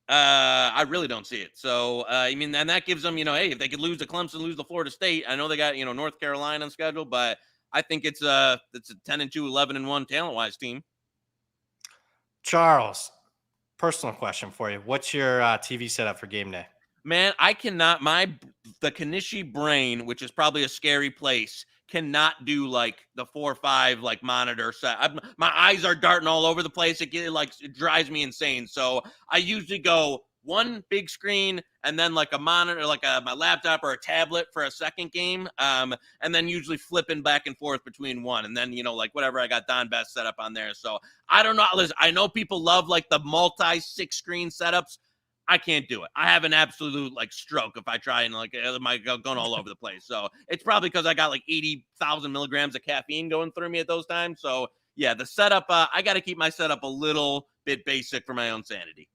I really don't see it. So, I mean, and that gives them, hey, if they could lose to Clemson, lose to Florida State, I know they got, North Carolina on schedule, but I think it's a 10-2, 11-1 talent wise team. Charles, personal question for you. What's your TV setup for game day? Man, I cannot. The Knishi brain, which is probably a scary place, cannot do like the 4 or 5 like monitor set. My eyes are darting all over the place. It drives me insane. So I usually go one big screen and then like a monitor, like my laptop or a tablet for a second game, and then usually flipping back and forth between one, and then like whatever I got Don Best set up on there. So I don't know. Listen, I know people love like the multi 6-screen setups. I can't do it. I have an absolute like stroke if I try and like my going all over the place. So it's probably because I got like 80,000 milligrams of caffeine going through me at those times. So yeah, the setup, I got to keep my setup a little bit basic for my own sanity.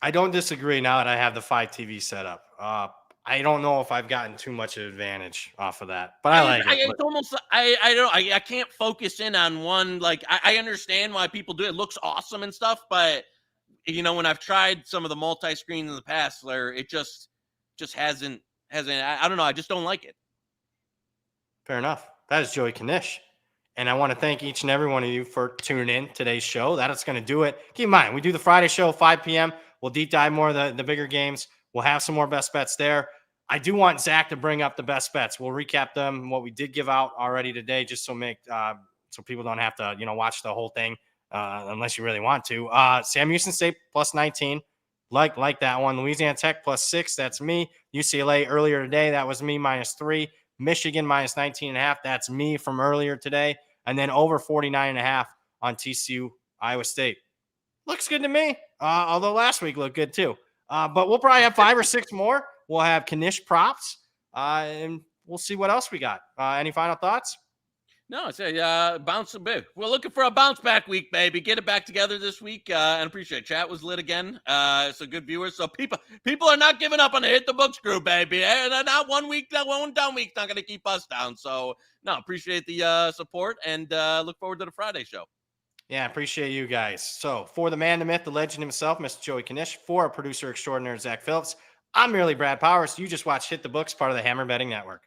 I don't disagree now that I have the 5 TV setup. I don't know if I've gotten too much advantage off of that, but I like it. It's almost I can't focus in on one. Like I understand why people do it. It looks awesome and stuff, but when I've tried some of the multi-screen in the past, where it just hasn't. I don't know. I just don't like it. Fair enough. That is Joey Knish. And I want to thank each and every one of you for tuning in today's show. That is going to do it. Keep in mind, we do the Friday show, 5 p.m. We'll deep dive more of the bigger games. We'll have some more best bets there. I do want Zach to bring up the best bets. We'll recap them, what we did give out already today, just so people don't have to watch the whole thing unless you really want to. Sam Houston State plus 19, like that one. Louisiana Tech plus 6, that's me. UCLA earlier today, that was me -3. Michigan minus 19.5, that's me from earlier today. And then over 49.5 on TCU Iowa State. Looks good to me. Although last week looked good too. But we'll probably have 5 or 6 more. We'll have Knish props, and we'll see what else we got. Any final thoughts? No, it's a bounce big. We're looking for a bounce back week, baby. Get it back together this week, and appreciate it. Chat was lit again. So good viewers. So people are not giving up on the Hit the Books crew, baby. Not one week, not one down week's not going to keep us down. So no, appreciate the support, and look forward to the Friday show. Yeah, appreciate you guys. So for the man, the myth, the legend himself, Mr. Joey Knish, for our producer extraordinaire, Zach Phillips, I'm merely Brad Powers. You just watched Hit the Books, part of the Hammer Betting Network.